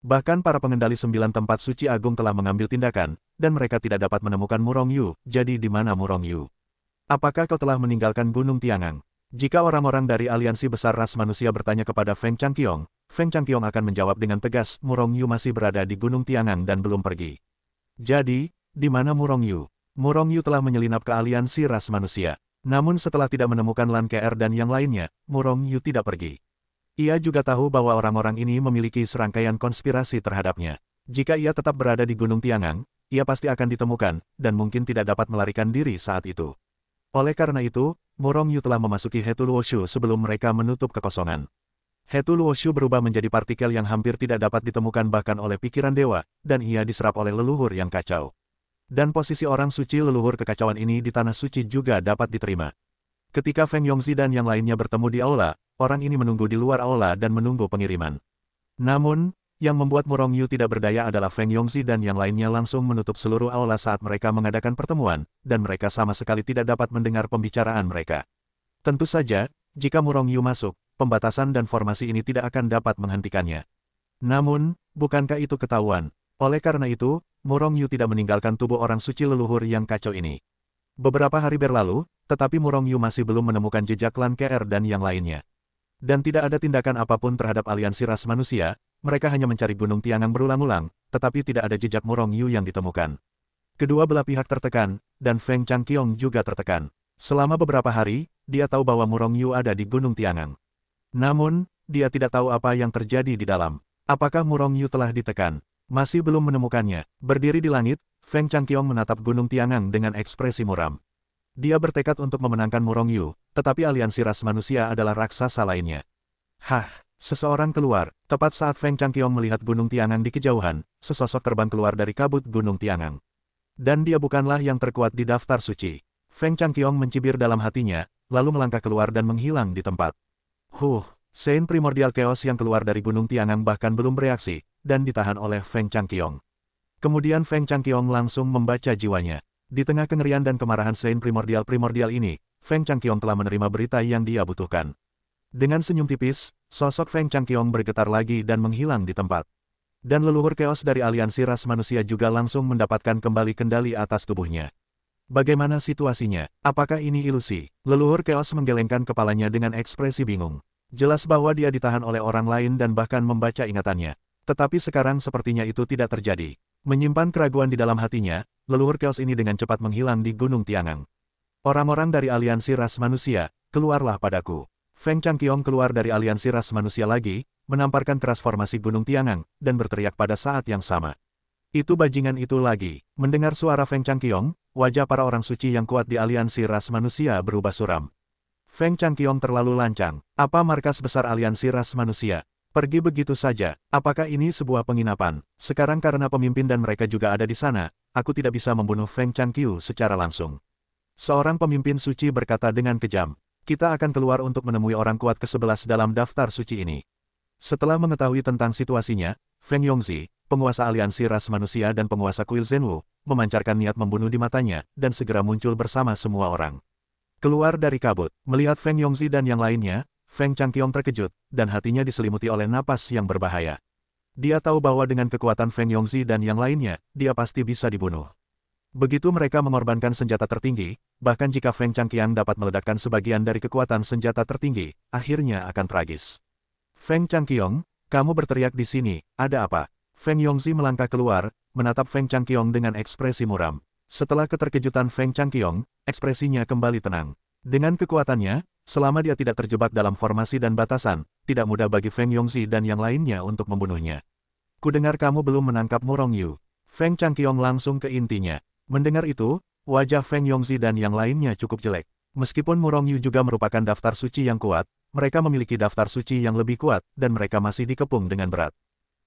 Bahkan para pengendali 9 tempat suci agung telah mengambil tindakan, dan mereka tidak dapat menemukan Murong Yu. Jadi di mana Murong Yu? Apakah kau telah meninggalkan Gunung Tiangang? Jika orang-orang dari aliansi besar ras manusia bertanya kepada Feng Changqiong, Feng Changqiong akan menjawab dengan tegas, Murong Yu masih berada di Gunung Tiangang dan belum pergi. Jadi, di mana Murong Yu? Murong Yu telah menyelinap ke aliansi ras manusia. Namun setelah tidak menemukan Lan KR dan yang lainnya, Murong Yu tidak pergi. Ia juga tahu bahwa orang-orang ini memiliki serangkaian konspirasi terhadapnya. Jika ia tetap berada di Gunung Tiangang, ia pasti akan ditemukan, dan mungkin tidak dapat melarikan diri saat itu. Oleh karena itu, Murong Yu telah memasuki Hetu Luoshu sebelum mereka menutup kekosongan. Hetu Luoshu berubah menjadi partikel yang hampir tidak dapat ditemukan bahkan oleh pikiran dewa, dan ia diserap oleh leluhur yang kacau. Dan posisi orang suci leluhur kekacauan ini di tanah suci juga dapat diterima. Ketika Feng Yongzi dan yang lainnya bertemu di aula, orang ini menunggu di luar aula dan menunggu pengiriman. Namun, yang membuat Murong Yu tidak berdaya adalah Feng Yongzi dan yang lainnya langsung menutup seluruh aula saat mereka mengadakan pertemuan, dan mereka sama sekali tidak dapat mendengar pembicaraan mereka. Tentu saja, jika Murong Yu masuk, pembatasan dan formasi ini tidak akan dapat menghentikannya. Namun, bukankah itu ketahuan? Oleh karena itu, Murong Yu tidak meninggalkan tubuh orang suci leluhur yang kacau ini. Beberapa hari berlalu, tetapi Murong Yu masih belum menemukan jejak Lan KR dan yang lainnya. Dan tidak ada tindakan apapun terhadap aliansi ras manusia, mereka hanya mencari Gunung Tiangang berulang-ulang, tetapi tidak ada jejak Murong Yu yang ditemukan. Kedua belah pihak tertekan, dan Feng Changqiong juga tertekan. Selama beberapa hari, dia tahu bahwa Murong Yu ada di Gunung Tiangang. Namun, dia tidak tahu apa yang terjadi di dalam. Apakah Murong Yu telah ditekan? Masih belum menemukannya. Berdiri di langit, Feng Changqiong menatap Gunung Tiangang dengan ekspresi muram. Dia bertekad untuk memenangkan Murong Yu, tetapi aliansi ras manusia adalah raksasa lainnya. Hah, seseorang keluar. Tepat saat Feng Changqiong melihat Gunung Tiangang di kejauhan, sesosok terbang keluar dari kabut Gunung Tiangang. Dan dia bukanlah yang terkuat di daftar suci. Feng Changqiong mencibir dalam hatinya, lalu melangkah keluar dan menghilang di tempat. Sein primordial chaos yang keluar dari Gunung Tiangang bahkan belum bereaksi, dan ditahan oleh Feng Changqiong. Kemudian Feng Changqiong langsung membaca jiwanya. Di tengah kengerian dan kemarahan Sein primordial ini, Feng Changqiong telah menerima berita yang dia butuhkan. Dengan senyum tipis, sosok Feng Changqiong bergetar lagi dan menghilang di tempat. Dan leluhur keos dari aliansi ras manusia juga langsung mendapatkan kembali kendali atas tubuhnya. Bagaimana situasinya? Apakah ini ilusi? Leluhur keos menggelengkan kepalanya dengan ekspresi bingung. Jelas bahwa dia ditahan oleh orang lain dan bahkan membaca ingatannya. Tetapi sekarang sepertinya itu tidak terjadi. Menyimpan keraguan di dalam hatinya, leluhur keos ini dengan cepat menghilang di Gunung Tiangang. Orang-orang dari aliansi ras manusia, keluarlah padaku. Feng Changqiong keluar dari aliansi ras manusia lagi, menamparkan keras formasi Gunung Tiangang, dan berteriak pada saat yang sama. Itu bajingan itu lagi. Mendengar suara Feng Changqiong, wajah para orang suci yang kuat di aliansi ras manusia berubah suram. Feng Changqiong terlalu lancang. Apa markas besar aliansi ras manusia? Pergi begitu saja. Apakah ini sebuah penginapan? Sekarang karena pemimpin dan mereka juga ada di sana, aku tidak bisa membunuh Feng Changqiu secara langsung. Seorang pemimpin suci berkata dengan kejam. Kita akan keluar untuk menemui orang kuat ke-11 dalam daftar suci ini. Setelah mengetahui tentang situasinya, Feng Yongzi, penguasa aliansi ras manusia dan penguasa kuil Zhenwu, memancarkan niat membunuh di matanya, dan segera muncul bersama semua orang. Keluar dari kabut, melihat Feng Yongzi dan yang lainnya, Feng Changqiong terkejut, dan hatinya diselimuti oleh napas yang berbahaya. Dia tahu bahwa dengan kekuatan Feng Yongzi dan yang lainnya, dia pasti bisa dibunuh. Begitu mereka mengorbankan senjata tertinggi, bahkan jika Feng Changqiang dapat meledakkan sebagian dari kekuatan senjata tertinggi, akhirnya akan tragis. Feng Changqiong, kamu berteriak di sini, ada apa? Feng Yongzi melangkah keluar, menatap Feng Changqiong dengan ekspresi muram. Setelah keterkejutan Feng Changqiong, ekspresinya kembali tenang. Dengan kekuatannya, selama dia tidak terjebak dalam formasi dan batasan, tidak mudah bagi Feng Yongzi dan yang lainnya untuk membunuhnya. Kudengar kamu belum menangkap Murong Yu. Feng Changqiong langsung ke intinya. Mendengar itu, wajah Feng Yongzi dan yang lainnya cukup jelek. Meskipun Murong Yu juga merupakan daftar suci yang kuat, mereka memiliki daftar suci yang lebih kuat, dan mereka masih dikepung dengan berat.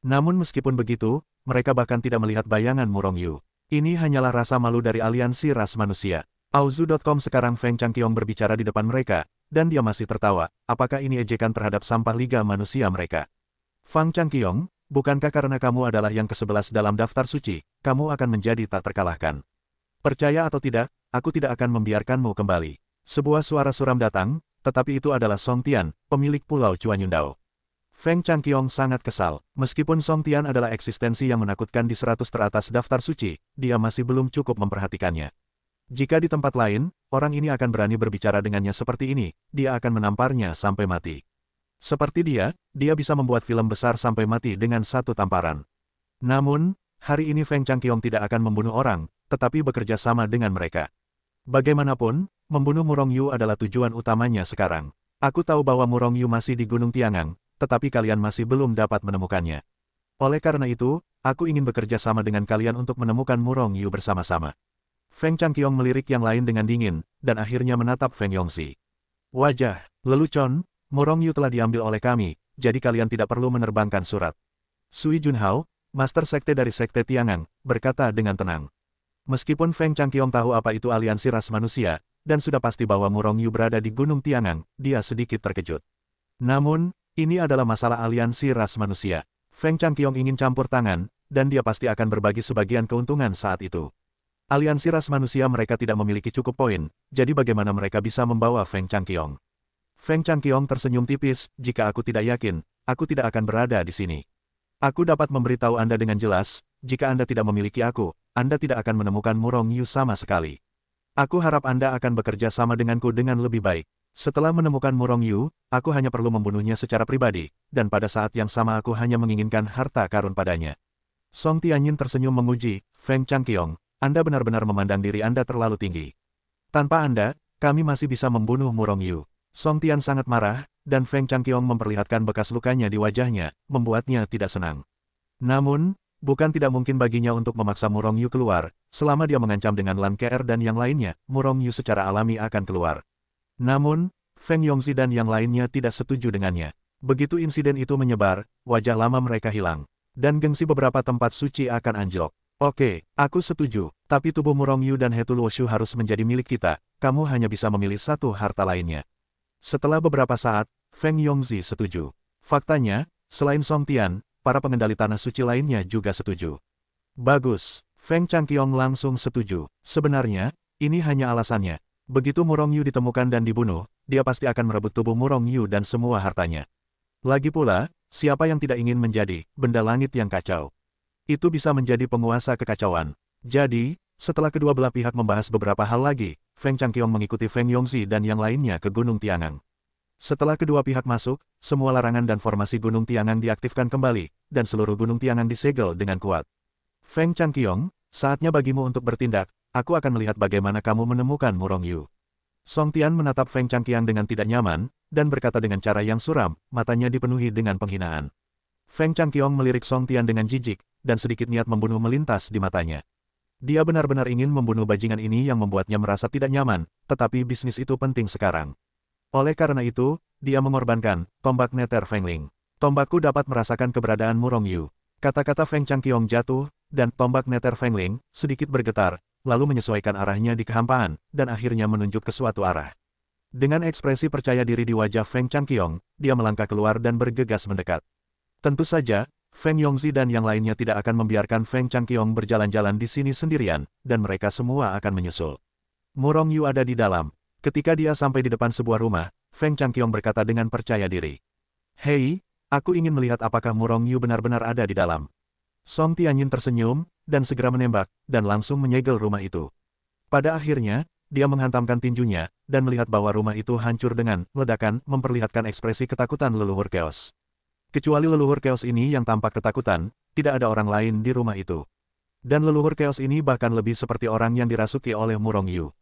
Namun meskipun begitu, mereka bahkan tidak melihat bayangan Murong Yu. Ini hanyalah rasa malu dari aliansi ras manusia. Auzu.com sekarang Feng Changqiong berbicara di depan mereka, dan dia masih tertawa. Apakah ini ejekan terhadap sampah liga manusia mereka? Feng Changqiong, bukankah karena kamu adalah yang ke-11 dalam daftar suci, kamu akan menjadi tak terkalahkan? Percaya atau tidak, aku tidak akan membiarkanmu kembali. Sebuah suara suram datang, tetapi itu adalah Song Tian, pemilik Pulau Chuanyundao. Feng Changqiong sangat kesal. Meskipun Song Tian adalah eksistensi yang menakutkan di 100 teratas daftar suci, dia masih belum cukup memperhatikannya. Jika di tempat lain, orang ini akan berani berbicara dengannya seperti ini, dia akan menamparnya sampai mati. Seperti dia bisa membuat film besar sampai mati dengan satu tamparan. Namun, hari ini Feng Changqiong tidak akan membunuh orang, tetapi bekerja sama dengan mereka. Bagaimanapun, membunuh Murong Yu adalah tujuan utamanya sekarang. Aku tahu bahwa Murong Yu masih di Gunung Tiangang, tetapi kalian masih belum dapat menemukannya. Oleh karena itu, aku ingin bekerja sama dengan kalian untuk menemukan Murong Yu bersama-sama. Feng Changqiong melirik yang lain dengan dingin, dan akhirnya menatap Feng Yongxi. Wajah, lelucon, Murong Yu telah diambil oleh kami, jadi kalian tidak perlu menerbangkan surat. Sui Junhao, Master Sekte dari Sekte Tiangang, berkata dengan tenang. Meskipun Feng Changqiong tahu apa itu aliansi ras manusia, dan sudah pasti bahwa Murong Yu berada di Gunung Tiangang, dia sedikit terkejut. Namun, ini adalah masalah aliansi ras manusia. Feng Changqiong ingin campur tangan, dan dia pasti akan berbagi sebagian keuntungan saat itu. Aliansi ras manusia mereka tidak memiliki cukup poin, jadi bagaimana mereka bisa membawa Feng Changqiong? Feng Changqiong tersenyum tipis, jika aku tidak yakin, aku tidak akan berada di sini. Aku dapat memberitahu Anda dengan jelas, jika Anda tidak memiliki aku, Anda tidak akan menemukan Murong Yu sama sekali. Aku harap Anda akan bekerja sama denganku dengan lebih baik. Setelah menemukan Murong Yu, aku hanya perlu membunuhnya secara pribadi, dan pada saat yang sama aku hanya menginginkan harta karun padanya. Song Tianyin tersenyum menguji, Feng Changqiong, Anda benar-benar memandang diri Anda terlalu tinggi. Tanpa Anda, kami masih bisa membunuh Murong Yu. Song Tian sangat marah, dan Feng Changqiong memperlihatkan bekas lukanya di wajahnya, membuatnya tidak senang. Namun, bukan tidak mungkin baginya untuk memaksa Murong Yu keluar, selama dia mengancam dengan Lan KR dan yang lainnya, Murong Yu secara alami akan keluar. Namun, Feng Yongxi dan yang lainnya tidak setuju dengannya. Begitu insiden itu menyebar, wajah lama mereka hilang. Dan gengsi beberapa tempat suci akan anjlok. Oke, aku setuju, tapi tubuh Murong Yu dan Hetu Luoshu harus menjadi milik kita, kamu hanya bisa memilih satu harta lainnya. Setelah beberapa saat, Feng Yongxi setuju. Faktanya, selain Song Tian, para pengendali tanah suci lainnya juga setuju. Bagus, Feng Changqiong langsung setuju. Sebenarnya, ini hanya alasannya. Begitu Murong Yu ditemukan dan dibunuh, dia pasti akan merebut tubuh Murong Yu dan semua hartanya. Lagi pula, siapa yang tidak ingin menjadi benda langit yang kacau? Itu bisa menjadi penguasa kekacauan. Jadi, setelah kedua belah pihak membahas beberapa hal lagi, Feng Changqiong mengikuti Feng Yongxi dan yang lainnya ke Gunung Tiangang. Setelah kedua pihak masuk, semua larangan dan formasi Gunung Tiangang diaktifkan kembali, dan seluruh Gunung Tiangang disegel dengan kuat. Feng Changqiong, saatnya bagimu untuk bertindak. Aku akan melihat bagaimana kamu menemukan Murong Yu. Song Tian menatap Feng Changqiong dengan tidak nyaman, dan berkata dengan cara yang suram, matanya dipenuhi dengan penghinaan. Feng Changqiong melirik Song Tian dengan jijik, dan sedikit niat membunuh melintas di matanya. Dia benar-benar ingin membunuh bajingan ini yang membuatnya merasa tidak nyaman, tetapi bisnis itu penting sekarang. Oleh karena itu, dia mengorbankan tombak neter Feng Ling. Tombakku dapat merasakan keberadaan Murong Yu. Kata-kata Feng Changqiong jatuh, dan tombak neter Feng Ling sedikit bergetar, lalu menyesuaikan arahnya di kehampaan, dan akhirnya menunjuk ke suatu arah. Dengan ekspresi percaya diri di wajah Feng Changqiong, dia melangkah keluar dan bergegas mendekat. Tentu saja, Feng Yongxi dan yang lainnya tidak akan membiarkan Feng Changqiong berjalan-jalan di sini sendirian, dan mereka semua akan menyusul. Murong Yu ada di dalam. Ketika dia sampai di depan sebuah rumah, Feng Changqiong berkata dengan percaya diri. Hei, aku ingin melihat apakah Murong Yu benar-benar ada di dalam. Song Tianyin tersenyum, dan segera menembak, dan langsung menyegel rumah itu. Pada akhirnya, dia menghantamkan tinjunya, dan melihat bahwa rumah itu hancur dengan ledakan, memperlihatkan ekspresi ketakutan leluhur Chaos. Kecuali leluhur Chaos ini yang tampak ketakutan, tidak ada orang lain di rumah itu. Dan leluhur Chaos ini bahkan lebih seperti orang yang dirasuki oleh Murong Yu.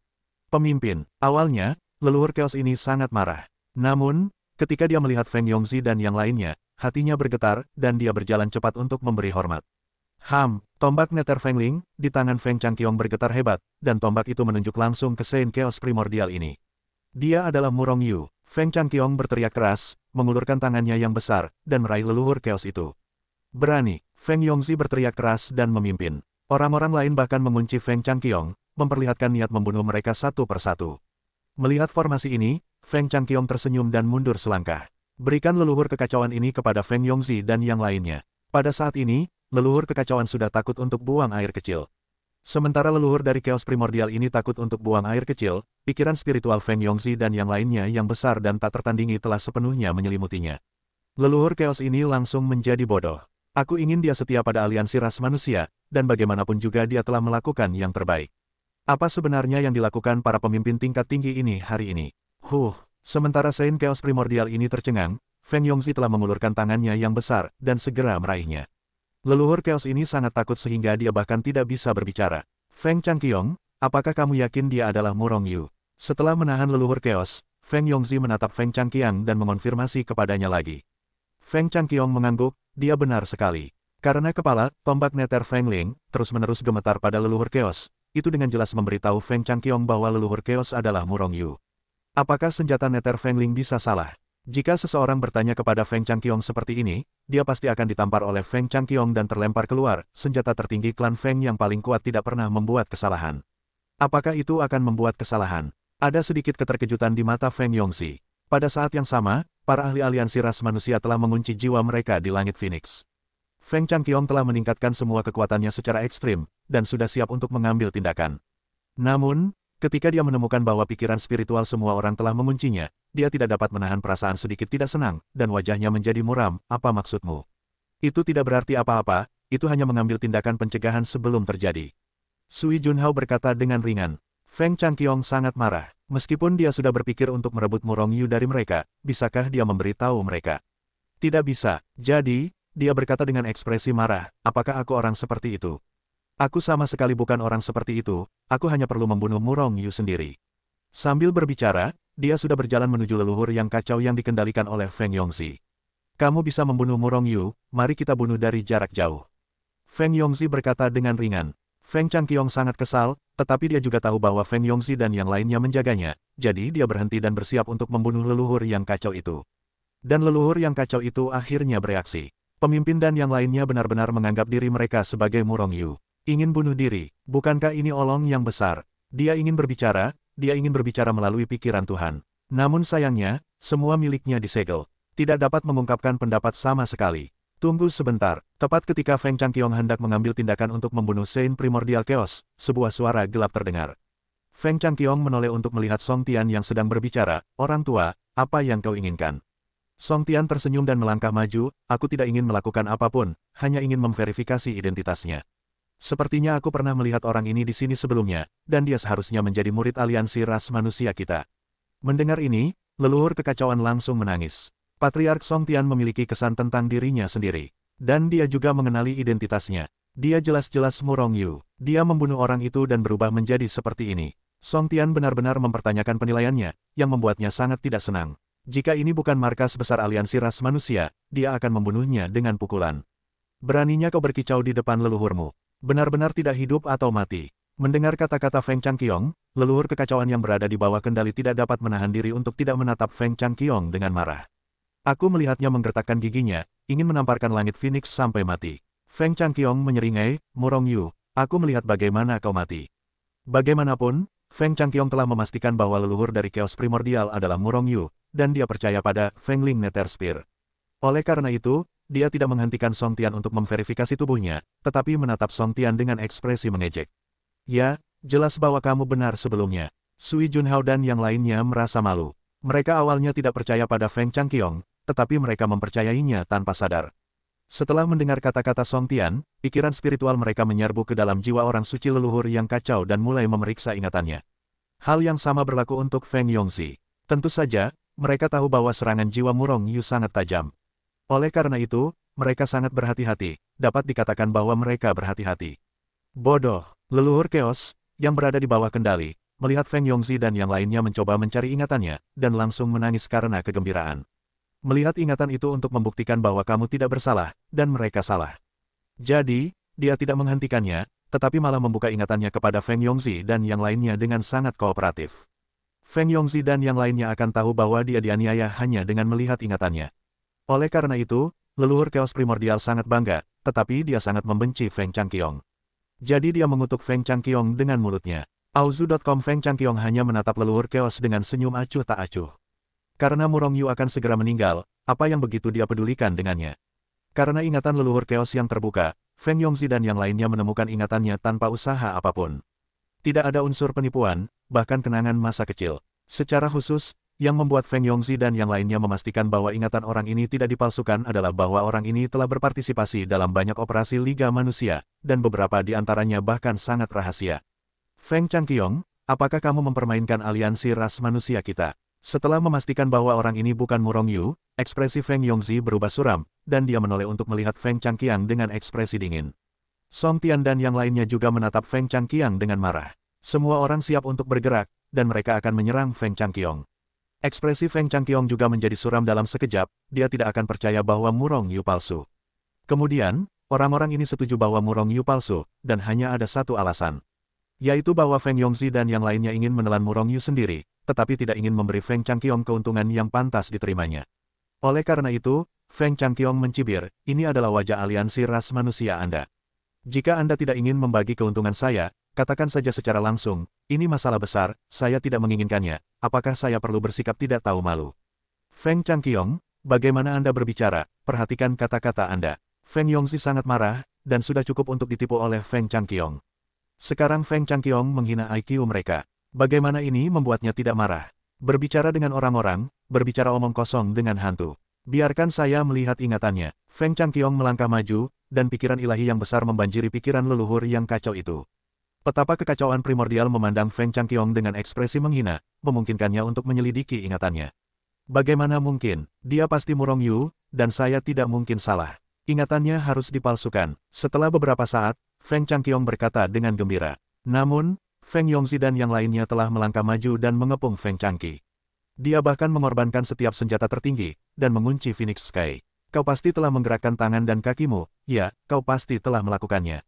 Pemimpin, awalnya, leluhur Chaos ini sangat marah. Namun, ketika dia melihat Feng Yongxi dan yang lainnya, hatinya bergetar, dan dia berjalan cepat untuk memberi hormat. Tombak neter Feng Ling, di tangan Feng Changqiong bergetar hebat, dan tombak itu menunjuk langsung ke Saint Chaos primordial ini. Dia adalah Murong Yu. Feng Changqiong berteriak keras, mengulurkan tangannya yang besar, dan meraih leluhur Chaos itu. Berani, Feng Yongxi berteriak keras dan memimpin. Orang-orang lain bahkan mengunci Feng Changqiong, memperlihatkan niat membunuh mereka satu persatu. Melihat formasi ini, Feng Changqiong tersenyum dan mundur selangkah. Berikan leluhur kekacauan ini kepada Feng Yongxi dan yang lainnya. Pada saat ini, leluhur kekacauan sudah takut untuk buang air kecil. Sementara leluhur dari Chaos Primordial ini takut untuk buang air kecil, pikiran spiritual Feng Yongxi dan yang lainnya yang besar dan tak tertandingi telah sepenuhnya menyelimutinya. Leluhur Chaos ini langsung menjadi bodoh. Aku ingin dia setia pada aliansi ras manusia, dan bagaimanapun juga dia telah melakukan yang terbaik. Apa sebenarnya yang dilakukan para pemimpin tingkat tinggi ini hari ini? Sementara Saint Chaos Primordial ini tercengang, Feng Yongzi telah mengulurkan tangannya yang besar, dan segera meraihnya. Leluhur Chaos ini sangat takut sehingga dia bahkan tidak bisa berbicara. Feng Changqiong, apakah kamu yakin dia adalah Murong Yu? Setelah menahan leluhur Chaos, Feng Yongzi menatap Feng Changqiang dan mengonfirmasi kepadanya lagi. Feng Changqiong mengangguk, dia benar sekali. Karena kepala, tombak neter Feng Ling, terus-menerus gemetar pada leluhur Chaos, itu dengan jelas memberitahu Feng Changqiong bahwa leluhur Chaos adalah Murong Yu. Apakah senjata neter Feng Ling bisa salah? Jika seseorang bertanya kepada Feng Changqiong seperti ini, dia pasti akan ditampar oleh Feng Changqiong dan terlempar keluar. Senjata tertinggi klan Feng yang paling kuat tidak pernah membuat kesalahan. Apakah itu akan membuat kesalahan? Ada sedikit keterkejutan di mata Feng Yongzi. Pada saat yang sama, para ahli aliansi ras manusia telah mengunci jiwa mereka di langit Phoenix. Feng Changqiong telah meningkatkan semua kekuatannya secara ekstrim, dan sudah siap untuk mengambil tindakan. Namun, ketika dia menemukan bahwa pikiran spiritual semua orang telah menguncinya, dia tidak dapat menahan perasaan sedikit tidak senang, dan wajahnya menjadi muram. Apa maksudmu? Itu tidak berarti apa-apa, itu hanya mengambil tindakan pencegahan sebelum terjadi. Sui Junhao berkata dengan ringan. Feng Changqiong sangat marah. Meskipun dia sudah berpikir untuk merebut Murong Yu dari mereka, bisakah dia memberitahu mereka? Tidak bisa. Jadi, dia berkata dengan ekspresi marah, apakah aku orang seperti itu? Aku sama sekali bukan orang seperti itu, aku hanya perlu membunuh Murong Yu sendiri. Sambil berbicara, dia sudah berjalan menuju leluhur yang kacau yang dikendalikan oleh Feng Yongzi. Kamu bisa membunuh Murong Yu, mari kita bunuh dari jarak jauh. Feng Yongzi berkata dengan ringan. Feng Changqiong sangat kesal, tetapi dia juga tahu bahwa Feng Yongzi dan yang lainnya menjaganya, jadi dia berhenti dan bersiap untuk membunuh leluhur yang kacau itu. Dan leluhur yang kacau itu akhirnya bereaksi. Pemimpin dan yang lainnya benar-benar menganggap diri mereka sebagai Murong Yu. Ingin bunuh diri, bukankah ini olong yang besar? Dia ingin berbicara melalui pikiran Tuhan. Namun sayangnya, semua miliknya disegel. Tidak dapat mengungkapkan pendapat sama sekali. Tunggu sebentar, tepat ketika Feng Changqiong hendak mengambil tindakan untuk membunuh Saint Primordial Chaos, sebuah suara gelap terdengar. Feng Changqiong menoleh untuk melihat Song Tian yang sedang berbicara, orang tua, apa yang kau inginkan? Song Tian tersenyum dan melangkah maju, aku tidak ingin melakukan apapun, hanya ingin memverifikasi identitasnya. Sepertinya aku pernah melihat orang ini di sini sebelumnya, dan dia seharusnya menjadi murid aliansi ras manusia kita. Mendengar ini, leluhur kekacauan langsung menangis. Patriark Song Tian memiliki kesan tentang dirinya sendiri. Dan dia juga mengenali identitasnya. Dia jelas-jelas Murong Yu. Dia membunuh orang itu dan berubah menjadi seperti ini. Song Tian benar-benar mempertanyakan penilaiannya, yang membuatnya sangat tidak senang. Jika ini bukan markas besar aliansi ras manusia, dia akan membunuhnya dengan pukulan. Beraninya kau berkicau di depan leluhurmu. Benar-benar tidak hidup atau mati. Mendengar kata-kata Feng Changqiong, leluhur kekacauan yang berada di bawah kendali tidak dapat menahan diri untuk tidak menatap Feng Changqiong dengan marah. Aku melihatnya menggertakkan giginya, ingin menamparkan langit Phoenix sampai mati. Feng Changqiong menyeringai, Murong Yu, aku melihat bagaimana kau mati. Bagaimanapun, Feng Changqiong telah memastikan bahwa leluhur dari Chaos Primordial adalah Murong Yu, dan dia percaya pada Feng Ling Nether Spear. Oleh karena itu, dia tidak menghentikan Song Tian untuk memverifikasi tubuhnya, tetapi menatap Song Tian dengan ekspresi mengejek. Ya, jelas bahwa kamu benar sebelumnya. Sui Junhao dan yang lainnya merasa malu. Mereka awalnya tidak percaya pada Feng Changqiong, tetapi mereka mempercayainya tanpa sadar. Setelah mendengar kata-kata Song Tian, pikiran spiritual mereka menyerbu ke dalam jiwa orang suci leluhur yang kacau dan mulai memeriksa ingatannya. Hal yang sama berlaku untuk Feng Yongzi. Tentu saja, mereka tahu bahwa serangan jiwa Murong Yu sangat tajam. Oleh karena itu, mereka sangat berhati-hati, dapat dikatakan bahwa mereka berhati-hati. Bodoh, leluhur Chaos, yang berada di bawah kendali, melihat Feng Yongzi dan yang lainnya mencoba mencari ingatannya, dan langsung menangis karena kegembiraan. Melihat ingatan itu untuk membuktikan bahwa kamu tidak bersalah, dan mereka salah. Jadi, dia tidak menghentikannya, tetapi malah membuka ingatannya kepada Feng Yongzi dan yang lainnya dengan sangat kooperatif. Feng Yongzi dan yang lainnya akan tahu bahwa dia dianiaya hanya dengan melihat ingatannya. Oleh karena itu, leluhur Chaos Primordial sangat bangga, tetapi dia sangat membenci Feng Changqiong. Jadi dia mengutuk Feng Changqiong dengan mulutnya. Auzu.com Feng Changqiong hanya menatap leluhur Chaos dengan senyum acuh tak acuh. Karena Murong Yu akan segera meninggal, apa yang begitu dia pedulikan dengannya? Karena ingatan leluhur Chaos yang terbuka, Feng Yongzi dan yang lainnya menemukan ingatannya tanpa usaha apapun. Tidak ada unsur penipuan, bahkan kenangan masa kecil. Secara khusus, Yang membuat Feng Yongzi dan yang lainnya memastikan bahwa ingatan orang ini tidak dipalsukan adalah bahwa orang ini telah berpartisipasi dalam banyak operasi Liga Manusia, dan beberapa di antaranya bahkan sangat rahasia. Feng Changqiong, apakah kamu mempermainkan aliansi ras manusia kita? Setelah memastikan bahwa orang ini bukan Murong Yu, ekspresi Feng Yongzi berubah suram, dan dia menoleh untuk melihat Feng Changqiang dengan ekspresi dingin. Song Tian dan yang lainnya juga menatap Feng Changqiang dengan marah. Semua orang siap untuk bergerak, dan mereka akan menyerang Feng Changqiong. Ekspresi Feng Changqiong juga menjadi suram dalam sekejap, dia tidak akan percaya bahwa Murong Yu palsu. Kemudian, orang-orang ini setuju bahwa Murong Yu palsu, dan hanya ada satu alasan. Yaitu bahwa Feng Yongzi dan yang lainnya ingin menelan Murong Yu sendiri, tetapi tidak ingin memberi Feng Changqiong keuntungan yang pantas diterimanya. Oleh karena itu, Feng Changqiong mencibir, ini adalah wajah aliansi ras manusia Anda. Jika Anda tidak ingin membagi keuntungan saya, katakan saja secara langsung, ini masalah besar, saya tidak menginginkannya, apakah saya perlu bersikap tidak tahu malu? Feng Changqiong, bagaimana Anda berbicara, perhatikan kata-kata Anda. Feng Yongzi sangat marah, dan sudah cukup untuk ditipu oleh Feng Changqiong. Sekarang Feng Changqiong menghina IQ mereka. Bagaimana ini membuatnya tidak marah? Berbicara dengan orang-orang, berbicara omong kosong dengan hantu. Biarkan saya melihat ingatannya. Feng Changqiong melangkah maju, dan pikiran ilahi yang besar membanjiri pikiran leluhur yang kacau itu. Betapa kekacauan primordial memandang Feng Changqiong dengan ekspresi menghina, memungkinkannya untuk menyelidiki ingatannya. Bagaimana mungkin, dia pasti Murong Yu, dan saya tidak mungkin salah. Ingatannya harus dipalsukan. Setelah beberapa saat, Feng Changqiong berkata dengan gembira. Namun, Feng Yongzi dan yang lainnya telah melangkah maju dan mengepung Feng Changqi. Dia bahkan mengorbankan setiap senjata tertinggi, dan mengunci Phoenix Sky. Kau pasti telah menggerakkan tangan dan kakimu, ya, kau pasti telah melakukannya.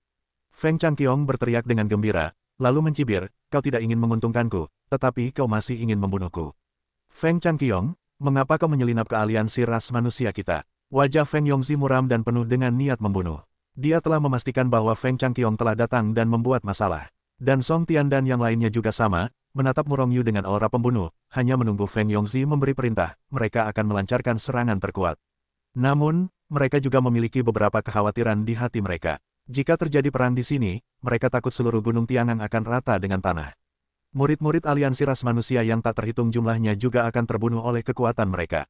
Feng Changqiong berteriak dengan gembira, lalu mencibir, kau tidak ingin menguntungkanku, tetapi kau masih ingin membunuhku. Feng Changqiong, mengapa kau menyelinap ke aliansi ras manusia kita? Wajah Feng Yongzi muram dan penuh dengan niat membunuh. Dia telah memastikan bahwa Feng Changqiong telah datang dan membuat masalah. Dan Song Tian dan yang lainnya juga sama, menatap Murong Yu dengan aura pembunuh, hanya menunggu Feng Yongzi memberi perintah, mereka akan melancarkan serangan terkuat. Namun, mereka juga memiliki beberapa kekhawatiran di hati mereka. Jika terjadi perang di sini, mereka takut seluruh Gunung Tiangang akan rata dengan tanah. Murid-murid aliansi ras manusia yang tak terhitung jumlahnya juga akan terbunuh oleh kekuatan mereka.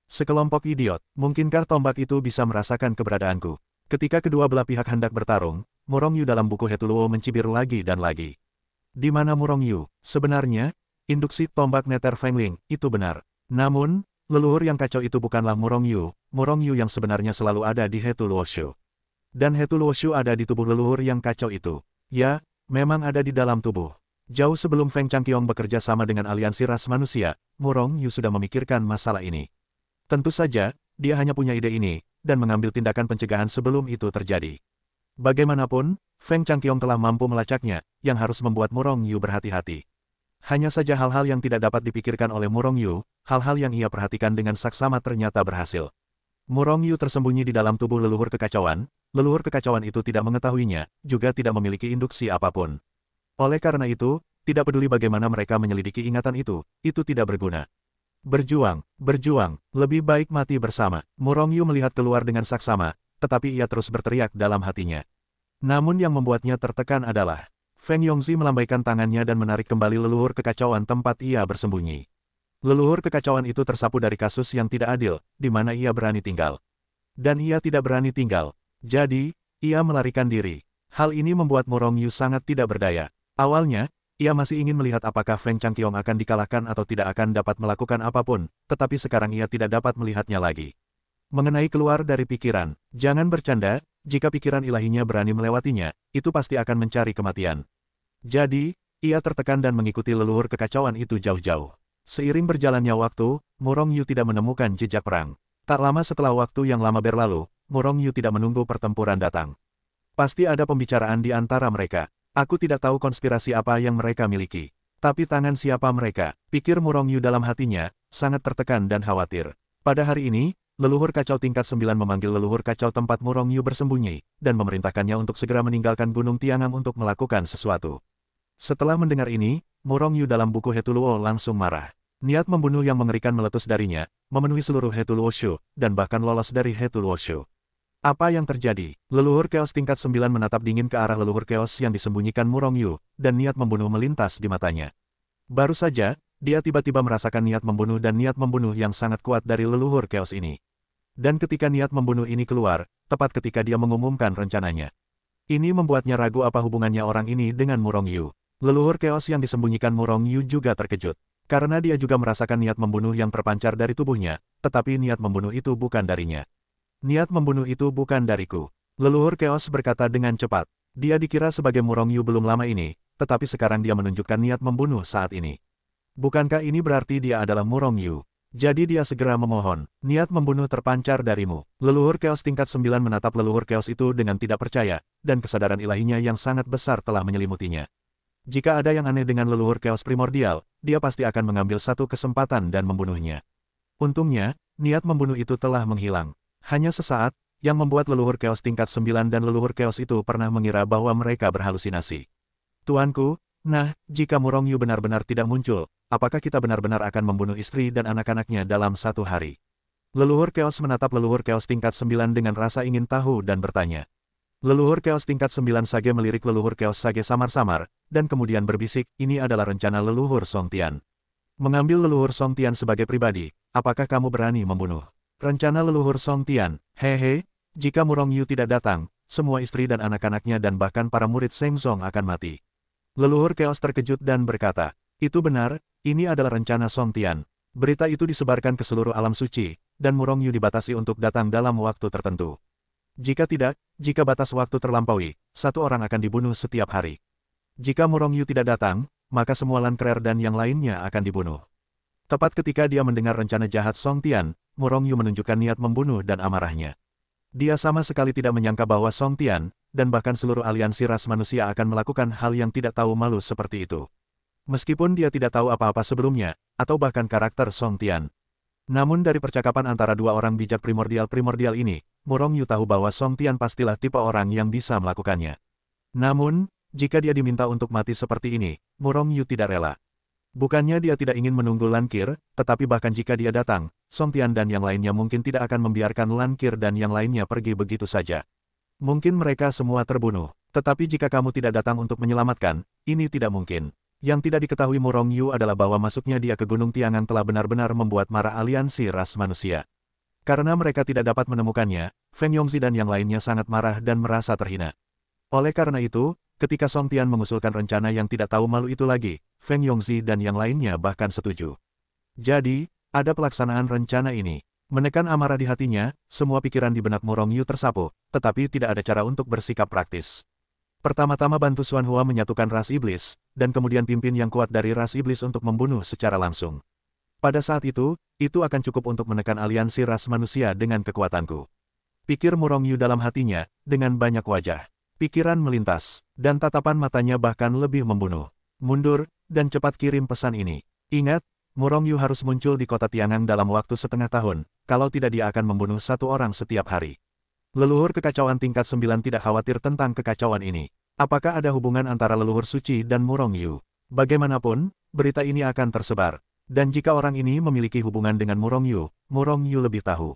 Sekelompok idiot, mungkinkah tombak itu bisa merasakan keberadaanku? Ketika kedua belah pihak hendak bertarung, Murong Yu dalam buku Hetuluo mencibir lagi dan lagi. Di mana Murong Yu? Sebenarnya, induksi tombak Nether Fengling, itu benar. Namun, leluhur yang kacau itu bukanlah Murong Yu yang sebenarnya selalu ada di Hetuluo Shu. Dan Hetuluo Shu ada di tubuh leluhur yang kacau itu. Ya, memang ada di dalam tubuh. Jauh sebelum Feng Changqiong bekerja sama dengan aliansi ras manusia, Murong Yu sudah memikirkan masalah ini. Tentu saja, dia hanya punya ide ini, dan mengambil tindakan pencegahan sebelum itu terjadi. Bagaimanapun, Feng Changqiong telah mampu melacaknya, yang harus membuat Murong Yu berhati-hati. Hanya saja hal-hal yang tidak dapat dipikirkan oleh Murong Yu, hal-hal yang ia perhatikan dengan saksama ternyata berhasil. Murong Yu tersembunyi di dalam tubuh leluhur kekacauan itu tidak mengetahuinya, juga tidak memiliki induksi apapun. Oleh karena itu, tidak peduli bagaimana mereka menyelidiki ingatan itu tidak berguna. Berjuang, lebih baik mati bersama. Murong Yu melihat keluar dengan saksama, tetapi ia terus berteriak dalam hatinya. Namun yang membuatnya tertekan adalah, Feng Yongzi melambaikan tangannya dan menarik kembali leluhur kekacauan tempat ia bersembunyi. Leluhur kekacauan itu tersapu dari kasus yang tidak adil, di mana ia berani tinggal. Dan ia tidak berani tinggal. Jadi, ia melarikan diri. Hal ini membuat Murong Yu sangat tidak berdaya. Awalnya, ia masih ingin melihat apakah Feng Changqiong akan dikalahkan atau tidak akan dapat melakukan apapun, tetapi sekarang ia tidak dapat melihatnya lagi. Mengenai keluar dari pikiran, jangan bercanda, jika pikiran ilahinya berani melewatinya, itu pasti akan mencari kematian. Jadi, ia tertekan dan mengikuti leluhur kekacauan itu jauh-jauh. Seiring berjalannya waktu, Murong Yu tidak menemukan jejak perang. Tak lama setelah waktu yang lama berlalu, Murong Yu tidak menunggu pertempuran datang. Pasti ada pembicaraan di antara mereka. Aku tidak tahu konspirasi apa yang mereka miliki. Tapi tangan siapa mereka? Pikir Murong Yu dalam hatinya, sangat tertekan dan khawatir. Pada hari ini, leluhur kacau tingkat 9 memanggil leluhur kacau tempat Murong Yu bersembunyi, dan memerintahkannya untuk segera meninggalkan Gunung Tiangang untuk melakukan sesuatu. Setelah mendengar ini, Murong Yu dalam buku Hetuluo langsung marah. Niat membunuh yang mengerikan meletus darinya, memenuhi seluruh Hetuluo Shu, dan bahkan lolos dari Hetuluo Shu. Apa yang terjadi? Leluhur Chaos tingkat 9 menatap dingin ke arah leluhur Chaos yang disembunyikan Murong Yu, dan niat membunuh melintas di matanya. Baru saja, dia tiba-tiba merasakan niat membunuh dan niat membunuh yang sangat kuat dari leluhur Chaos ini. Dan ketika niat membunuh ini keluar, tepat ketika dia mengumumkan rencananya. Ini membuatnya ragu apa hubungannya orang ini dengan Murong Yu. Leluhur Chaos yang disembunyikan Murong Yu juga terkejut. Karena dia juga merasakan niat membunuh yang terpancar dari tubuhnya, tetapi niat membunuh itu bukan darinya. Niat membunuh itu bukan dariku. Leluhur Chaos berkata dengan cepat. Dia dikira sebagai Murong Yu belum lama ini, tetapi sekarang dia menunjukkan niat membunuh saat ini. Bukankah ini berarti dia adalah Murong Yu? Jadi dia segera memohon, niat membunuh terpancar darimu. Leluhur Chaos tingkat 9 menatap leluhur Chaos itu dengan tidak percaya, dan kesadaran ilahinya yang sangat besar telah menyelimutinya. Jika ada yang aneh dengan leluhur Chaos primordial, dia pasti akan mengambil satu kesempatan dan membunuhnya. Untungnya, niat membunuh itu telah menghilang. Hanya sesaat, yang membuat leluhur Chaos tingkat 9 dan leluhur Chaos itu pernah mengira bahwa mereka berhalusinasi. Tuanku, nah, jika Murong Yu benar-benar tidak muncul, apakah kita benar-benar akan membunuh istri dan anak-anaknya dalam satu hari? Leluhur Chaos menatap leluhur Chaos tingkat 9 dengan rasa ingin tahu dan bertanya. Leluhur Chaos tingkat 9 Sage melirik leluhur Chaos Sage samar-samar, dan kemudian berbisik, ini adalah rencana leluhur Song Tian. Mengambil leluhur Song Tian sebagai pribadi, apakah kamu berani membunuh? Rencana leluhur Song Tian, hehe, jika Murong Yu tidak datang, semua istri dan anak-anaknya dan bahkan para murid Sheng Zong akan mati. Leluhur Chaos terkejut dan berkata, itu benar, ini adalah rencana Song Tian. Berita itu disebarkan ke seluruh alam suci, dan Murong Yu dibatasi untuk datang dalam waktu tertentu. Jika tidak, jika batas waktu terlampaui, satu orang akan dibunuh setiap hari. Jika Murong Yu tidak datang, maka semua Lan Krer dan yang lainnya akan dibunuh. Tepat ketika dia mendengar rencana jahat Song Tian, Murong Yu menunjukkan niat membunuh dan amarahnya. Dia sama sekali tidak menyangka bahwa Song Tian, dan bahkan seluruh aliansi ras manusia akan melakukan hal yang tidak tahu malu seperti itu. Meskipun dia tidak tahu apa-apa sebelumnya, atau bahkan karakter Song Tian. Namun dari percakapan antara dua orang bijak primordial ini, Murong Yu tahu bahwa Song Tian pastilah tipe orang yang bisa melakukannya. Namun, jika dia diminta untuk mati seperti ini, Murong Yu tidak rela. Bukannya dia tidak ingin menunggu Lan Qir, tetapi bahkan jika dia datang, Song Tian dan yang lainnya mungkin tidak akan membiarkan Lan Qir dan yang lainnya pergi begitu saja. Mungkin mereka semua terbunuh, tetapi jika kamu tidak datang untuk menyelamatkan, ini tidak mungkin. Yang tidak diketahui Murong Yu adalah bahwa masuknya dia ke Gunung Tiangan telah benar-benar membuat marah aliansi ras manusia. Karena mereka tidak dapat menemukannya, Feng Yongzi dan yang lainnya sangat marah dan merasa terhina. Oleh karena itu, ketika Song Tian mengusulkan rencana yang tidak tahu malu itu lagi, Feng Yongzi dan yang lainnya bahkan setuju. Jadi, ada pelaksanaan rencana ini. Menekan amarah di hatinya, semua pikiran di benak Murong Yu tersapu, tetapi tidak ada cara untuk bersikap praktis. Pertama-tama bantu Xuan Hua menyatukan ras iblis, dan kemudian pimpin yang kuat dari ras iblis untuk membunuh secara langsung. Pada saat itu akan cukup untuk menekan aliansi ras manusia dengan kekuatanku. Pikir Murong Yu dalam hatinya, dengan banyak wajah. Pikiran melintas, dan tatapan matanya bahkan lebih membunuh. Mundur, dan cepat kirim pesan ini. Ingat, Murong Yu harus muncul di kota Tiangang dalam waktu setengah tahun, kalau tidak dia akan membunuh satu orang setiap hari. Leluhur kekacauan tingkat 9 tidak khawatir tentang kekacauan ini. Apakah ada hubungan antara leluhur suci dan Murong Yu? Bagaimanapun, berita ini akan tersebar. Dan jika orang ini memiliki hubungan dengan Murong Yu lebih tahu.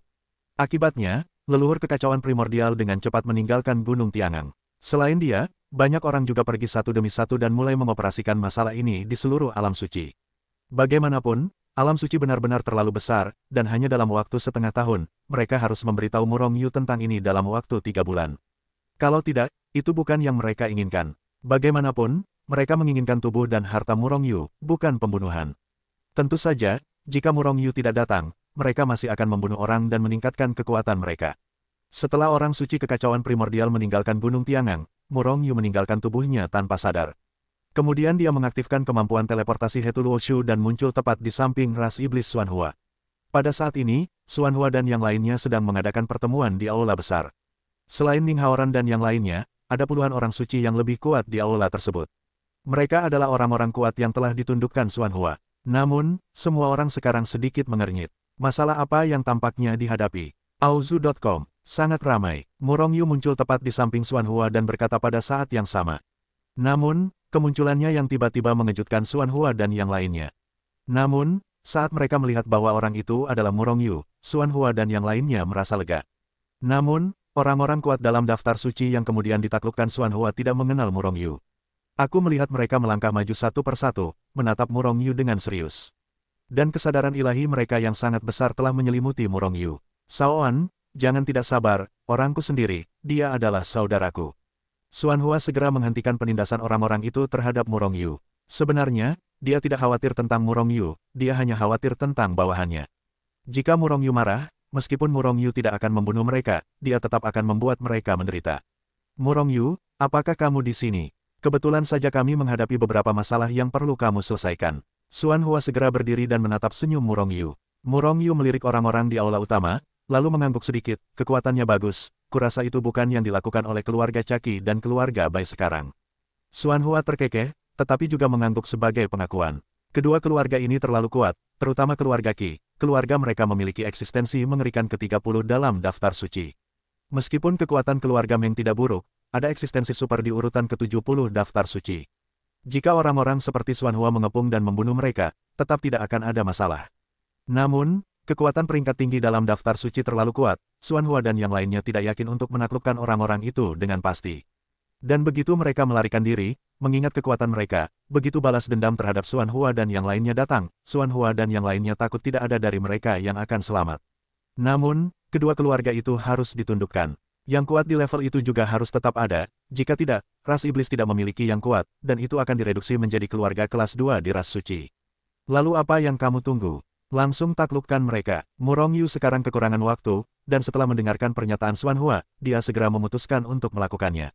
Akibatnya, leluhur kekacauan primordial dengan cepat meninggalkan Gunung Tiangang. Selain dia, banyak orang juga pergi satu demi satu dan mulai mengoperasikan masalah ini di seluruh alam suci. Bagaimanapun, alam suci benar-benar terlalu besar, dan hanya dalam waktu setengah tahun, mereka harus memberitahu Murong Yu tentang ini dalam waktu 3 bulan. Kalau tidak, itu bukan yang mereka inginkan. Bagaimanapun, mereka menginginkan tubuh dan harta Murong Yu, bukan pembunuhan. Tentu saja, jika Murong Yu tidak datang, mereka masih akan membunuh orang dan meningkatkan kekuatan mereka. Setelah orang suci kekacauan primordial meninggalkan Gunung Tiangang, Murong Yu meninggalkan tubuhnya tanpa sadar. Kemudian dia mengaktifkan kemampuan teleportasi Hetuluoshu dan muncul tepat di samping ras iblis Xuan Hua. Pada saat ini, Xuan Hua dan yang lainnya sedang mengadakan pertemuan di aula besar. Selain Ning Haoran dan yang lainnya, ada puluhan orang suci yang lebih kuat di aula tersebut. Mereka adalah orang-orang kuat yang telah ditundukkan Xuan Hua. Namun, semua orang sekarang sedikit mengernyit. Masalah apa yang tampaknya dihadapi? Aozu.com. Sangat ramai. Murong Yu muncul tepat di samping Xuan Hua dan berkata pada saat yang sama. Namun, kemunculannya yang tiba-tiba mengejutkan Xuan Hua dan yang lainnya. Namun, saat mereka melihat bahwa orang itu adalah Murong Yu, Xuan Hua dan yang lainnya merasa lega. Namun, orang-orang kuat dalam daftar suci yang kemudian ditaklukkan Xuan Hua tidak mengenal Murong Yu. Aku melihat mereka melangkah maju satu persatu, menatap Murong Yu dengan serius. Dan kesadaran ilahi mereka yang sangat besar telah menyelimuti Murong Yu. Shaoan, jangan tidak sabar, orangku sendiri, dia adalah saudaraku. Xuan Hua segera menghentikan penindasan orang-orang itu terhadap Murong Yu. Sebenarnya, dia tidak khawatir tentang Murong Yu, dia hanya khawatir tentang bawahannya. Jika Murong Yu marah, meskipun Murong Yu tidak akan membunuh mereka, dia tetap akan membuat mereka menderita. Murong Yu, apakah kamu di sini? Kebetulan saja kami menghadapi beberapa masalah yang perlu kamu selesaikan. Xuan Hua segera berdiri dan menatap senyum Murong Yu. Murong Yu melirik orang-orang di aula utama, lalu mengangguk sedikit, kekuatannya bagus, kurasa itu bukan yang dilakukan oleh keluarga Caki dan keluarga Bai sekarang. Xuan Hua terkekeh, tetapi juga mengangguk sebagai pengakuan. Kedua keluarga ini terlalu kuat, terutama keluarga Qi, keluarga mereka memiliki eksistensi mengerikan ke-30 dalam daftar suci. Meskipun kekuatan keluarga Meng tidak buruk, ada eksistensi super di urutan ke-70 daftar suci. Jika orang-orang seperti Xuan Hua mengepung dan membunuh mereka, tetap tidak akan ada masalah. Namun, kekuatan peringkat tinggi dalam daftar suci terlalu kuat, Xuan Hua dan yang lainnya tidak yakin untuk menaklukkan orang-orang itu dengan pasti. Dan begitu mereka melarikan diri, mengingat kekuatan mereka, begitu balas dendam terhadap Xuan Hua dan yang lainnya datang, Xuan Hua dan yang lainnya takut tidak ada dari mereka yang akan selamat. Namun, kedua keluarga itu harus ditundukkan. Yang kuat di level itu juga harus tetap ada, jika tidak, ras iblis tidak memiliki yang kuat, dan itu akan direduksi menjadi keluarga kelas 2 di ras suci. Lalu apa yang kamu tunggu? Langsung taklukkan mereka. Murong Yu sekarang kekurangan waktu, dan setelah mendengarkan pernyataan Xuan Hua, dia segera memutuskan untuk melakukannya.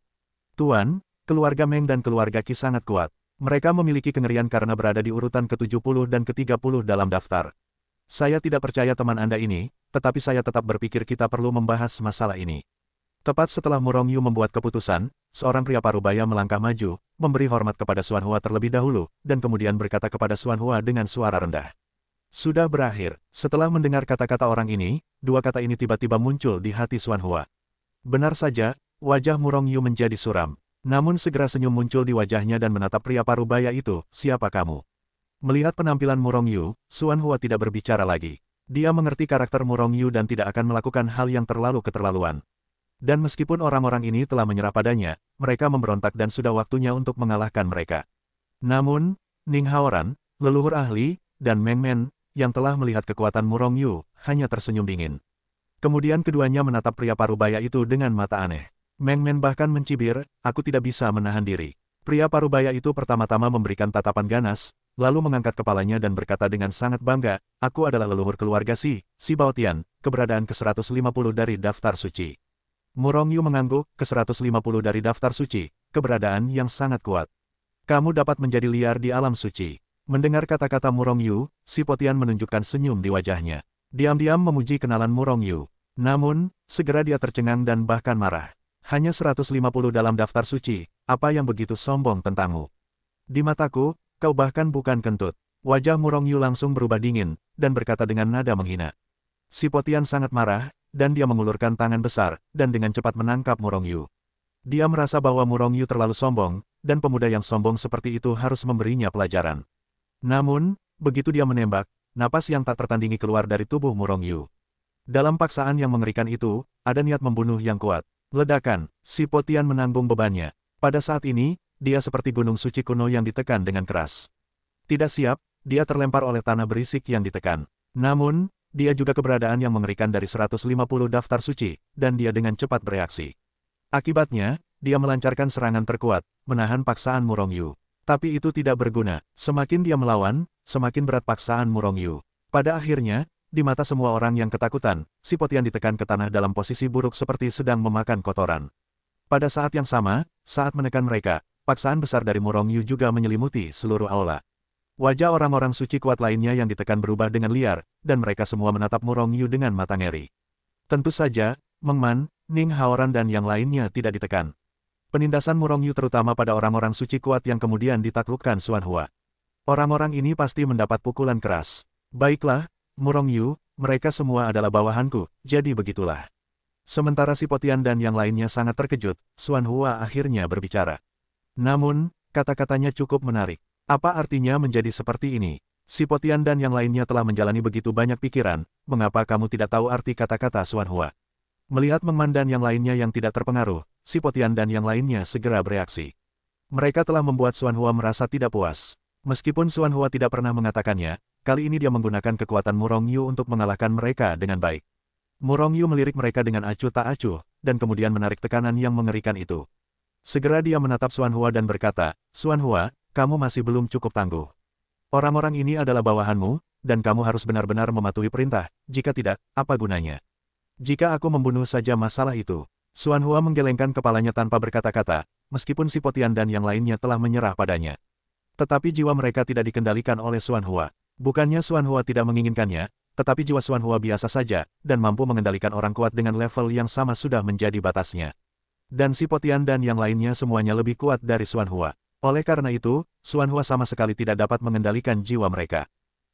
Tuan, keluarga Meng dan keluarga Qi sangat kuat. Mereka memiliki kengerian karena berada di urutan ke-70 dan ke-30 dalam daftar. Saya tidak percaya teman Anda ini, tetapi saya tetap berpikir kita perlu membahas masalah ini. Tepat setelah Murong Yu membuat keputusan, seorang pria parubaya melangkah maju, memberi hormat kepada Xuan Hua terlebih dahulu, dan kemudian berkata kepada Xuan Hua dengan suara rendah. Sudah berakhir. Setelah mendengar kata-kata orang ini, dua kata ini tiba-tiba muncul di hati Xuan Hua. Benar saja, wajah Murong Yu menjadi suram. Namun segera senyum muncul di wajahnya dan menatap pria parubaya itu, siapa kamu? Melihat penampilan Murong Yu, Xuan Hua tidak berbicara lagi. Dia mengerti karakter Murong Yu dan tidak akan melakukan hal yang terlalu keterlaluan. Dan meskipun orang-orang ini telah menyerah padanya, mereka memberontak dan sudah waktunya untuk mengalahkan mereka. Namun, Ning Haoran, leluhur ahli, dan Meng Men, yang telah melihat kekuatan Murong Yu, hanya tersenyum dingin. Kemudian keduanya menatap pria parubaya itu dengan mata aneh. Meng Men bahkan mencibir, aku tidak bisa menahan diri. Pria parubaya itu pertama-tama memberikan tatapan ganas, lalu mengangkat kepalanya dan berkata dengan sangat bangga, aku adalah leluhur keluarga Si Baotian, keberadaan ke-150 dari daftar suci. Murong Yu mengangguk, ke-150 dari daftar suci, keberadaan yang sangat kuat. Kamu dapat menjadi liar di alam suci. Mendengar kata-kata Murong Yu, Si Potian menunjukkan senyum di wajahnya. Diam-diam memuji kenalan Murong Yu. Namun, segera dia tercengang dan bahkan marah. Hanya 150 dalam daftar suci, apa yang begitu sombong tentangmu? Di mataku, kau bahkan bukan kentut. Wajah Murong Yu langsung berubah dingin, dan berkata dengan nada menghina. Si Potian sangat marah, dan dia mengulurkan tangan besar, dan dengan cepat menangkap Murong Yu. Dia merasa bahwa Murong Yu terlalu sombong, dan pemuda yang sombong seperti itu harus memberinya pelajaran. Namun, begitu dia menembak, napas yang tak tertandingi keluar dari tubuh Murong Yu. Dalam paksaan yang mengerikan itu, ada niat membunuh yang kuat. Ledakan, Si Potian menanggung bebannya. Pada saat ini, dia seperti gunung suci kuno yang ditekan dengan keras. Tidak siap, dia terlempar oleh tanah berisik yang ditekan. Namun, dia juga keberadaan yang mengerikan dari 150 daftar suci, dan dia dengan cepat bereaksi. Akibatnya, dia melancarkan serangan terkuat, menahan paksaan Murong Yu. Tapi itu tidak berguna, semakin dia melawan, semakin berat paksaan Murong Yu. Pada akhirnya, di mata semua orang yang ketakutan, Si Potian ditekan ke tanah dalam posisi buruk seperti sedang memakan kotoran. Pada saat yang sama, saat menekan mereka, paksaan besar dari Murong Yu juga menyelimuti seluruh aula. Wajah orang-orang suci kuat lainnya yang ditekan berubah dengan liar, dan mereka semua menatap Murong Yu dengan mata ngeri. Tentu saja, Meng Man, Ning Haoran dan yang lainnya tidak ditekan. Penindasan Murong Yu terutama pada orang-orang suci kuat yang kemudian ditaklukkan Xuan Hua. Orang-orang ini pasti mendapat pukulan keras. Baiklah, Murong Yu, mereka semua adalah bawahanku, jadi begitulah. Sementara Si Potian dan yang lainnya sangat terkejut, Xuan Hua akhirnya berbicara. Namun, kata-katanya cukup menarik. Apa artinya menjadi seperti ini? Si Potian dan yang lainnya telah menjalani begitu banyak pikiran, mengapa kamu tidak tahu arti kata-kata Xuan Hua? Melihat Meng Man dan yang lainnya yang tidak terpengaruh, Si Potian dan yang lainnya segera bereaksi. Mereka telah membuat Xuanhua merasa tidak puas. Meskipun Xuanhua tidak pernah mengatakannya, kali ini dia menggunakan kekuatan Murong Yu untuk mengalahkan mereka dengan baik. Murong Yu melirik mereka dengan acuh tak acuh, dan kemudian menarik tekanan yang mengerikan itu. Segera dia menatap Xuanhua dan berkata, Xuanhua, kamu masih belum cukup tangguh. Orang-orang ini adalah bawahanmu, dan kamu harus benar-benar mematuhi perintah, jika tidak, apa gunanya? Jika aku membunuh saja masalah itu. Xuanhua menggelengkan kepalanya tanpa berkata-kata, meskipun si Potian dan yang lainnya telah menyerah padanya. Tetapi jiwa mereka tidak dikendalikan oleh Xuanhua. Bukannya Xuanhua tidak menginginkannya, tetapi jiwa Xuanhua biasa saja, dan mampu mengendalikan orang kuat dengan level yang sama sudah menjadi batasnya. Dan si Potian dan yang lainnya semuanya lebih kuat dari Xuanhua. Oleh karena itu, Xuanhua sama sekali tidak dapat mengendalikan jiwa mereka.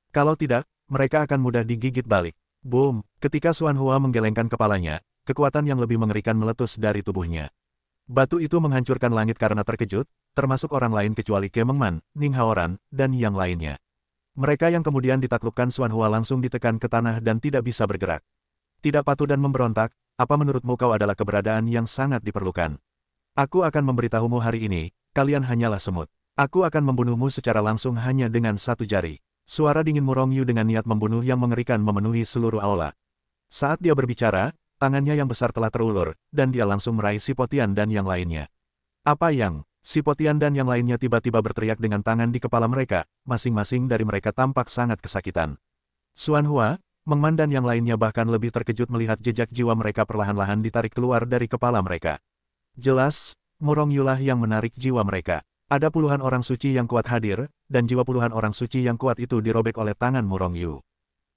Kalau tidak, mereka akan mudah digigit balik. Boom! Ketika Xuanhua menggelengkan kepalanya, kekuatan yang lebih mengerikan meletus dari tubuhnya. Batu itu menghancurkan langit karena terkejut, termasuk orang lain kecuali Ke Mengman, Ning Haoran, dan yang lainnya. Mereka yang kemudian ditaklukkan Xuanhua langsung ditekan ke tanah dan tidak bisa bergerak. Tidak patuh dan memberontak, apa menurutmu kau adalah keberadaan yang sangat diperlukan? Aku akan memberitahumu hari ini, kalian hanyalah semut. Aku akan membunuhmu secara langsung hanya dengan satu jari. Suara dingin Murong Yu dengan niat membunuh yang mengerikan memenuhi seluruh aula. Saat dia berbicara, tangannya yang besar telah terulur, dan dia langsung meraih si Potian dan yang lainnya. Apa yang? Si Potian dan yang lainnya tiba-tiba berteriak dengan tangan di kepala mereka, masing-masing dari mereka tampak sangat kesakitan. Xuanhua, Mengman dan yang lainnya bahkan lebih terkejut melihat jejak jiwa mereka perlahan-lahan ditarik keluar dari kepala mereka. Jelas, Murong Yu lah yang menarik jiwa mereka. Ada puluhan orang suci yang kuat hadir, dan jiwa puluhan orang suci yang kuat itu dirobek oleh tangan Murong Yu.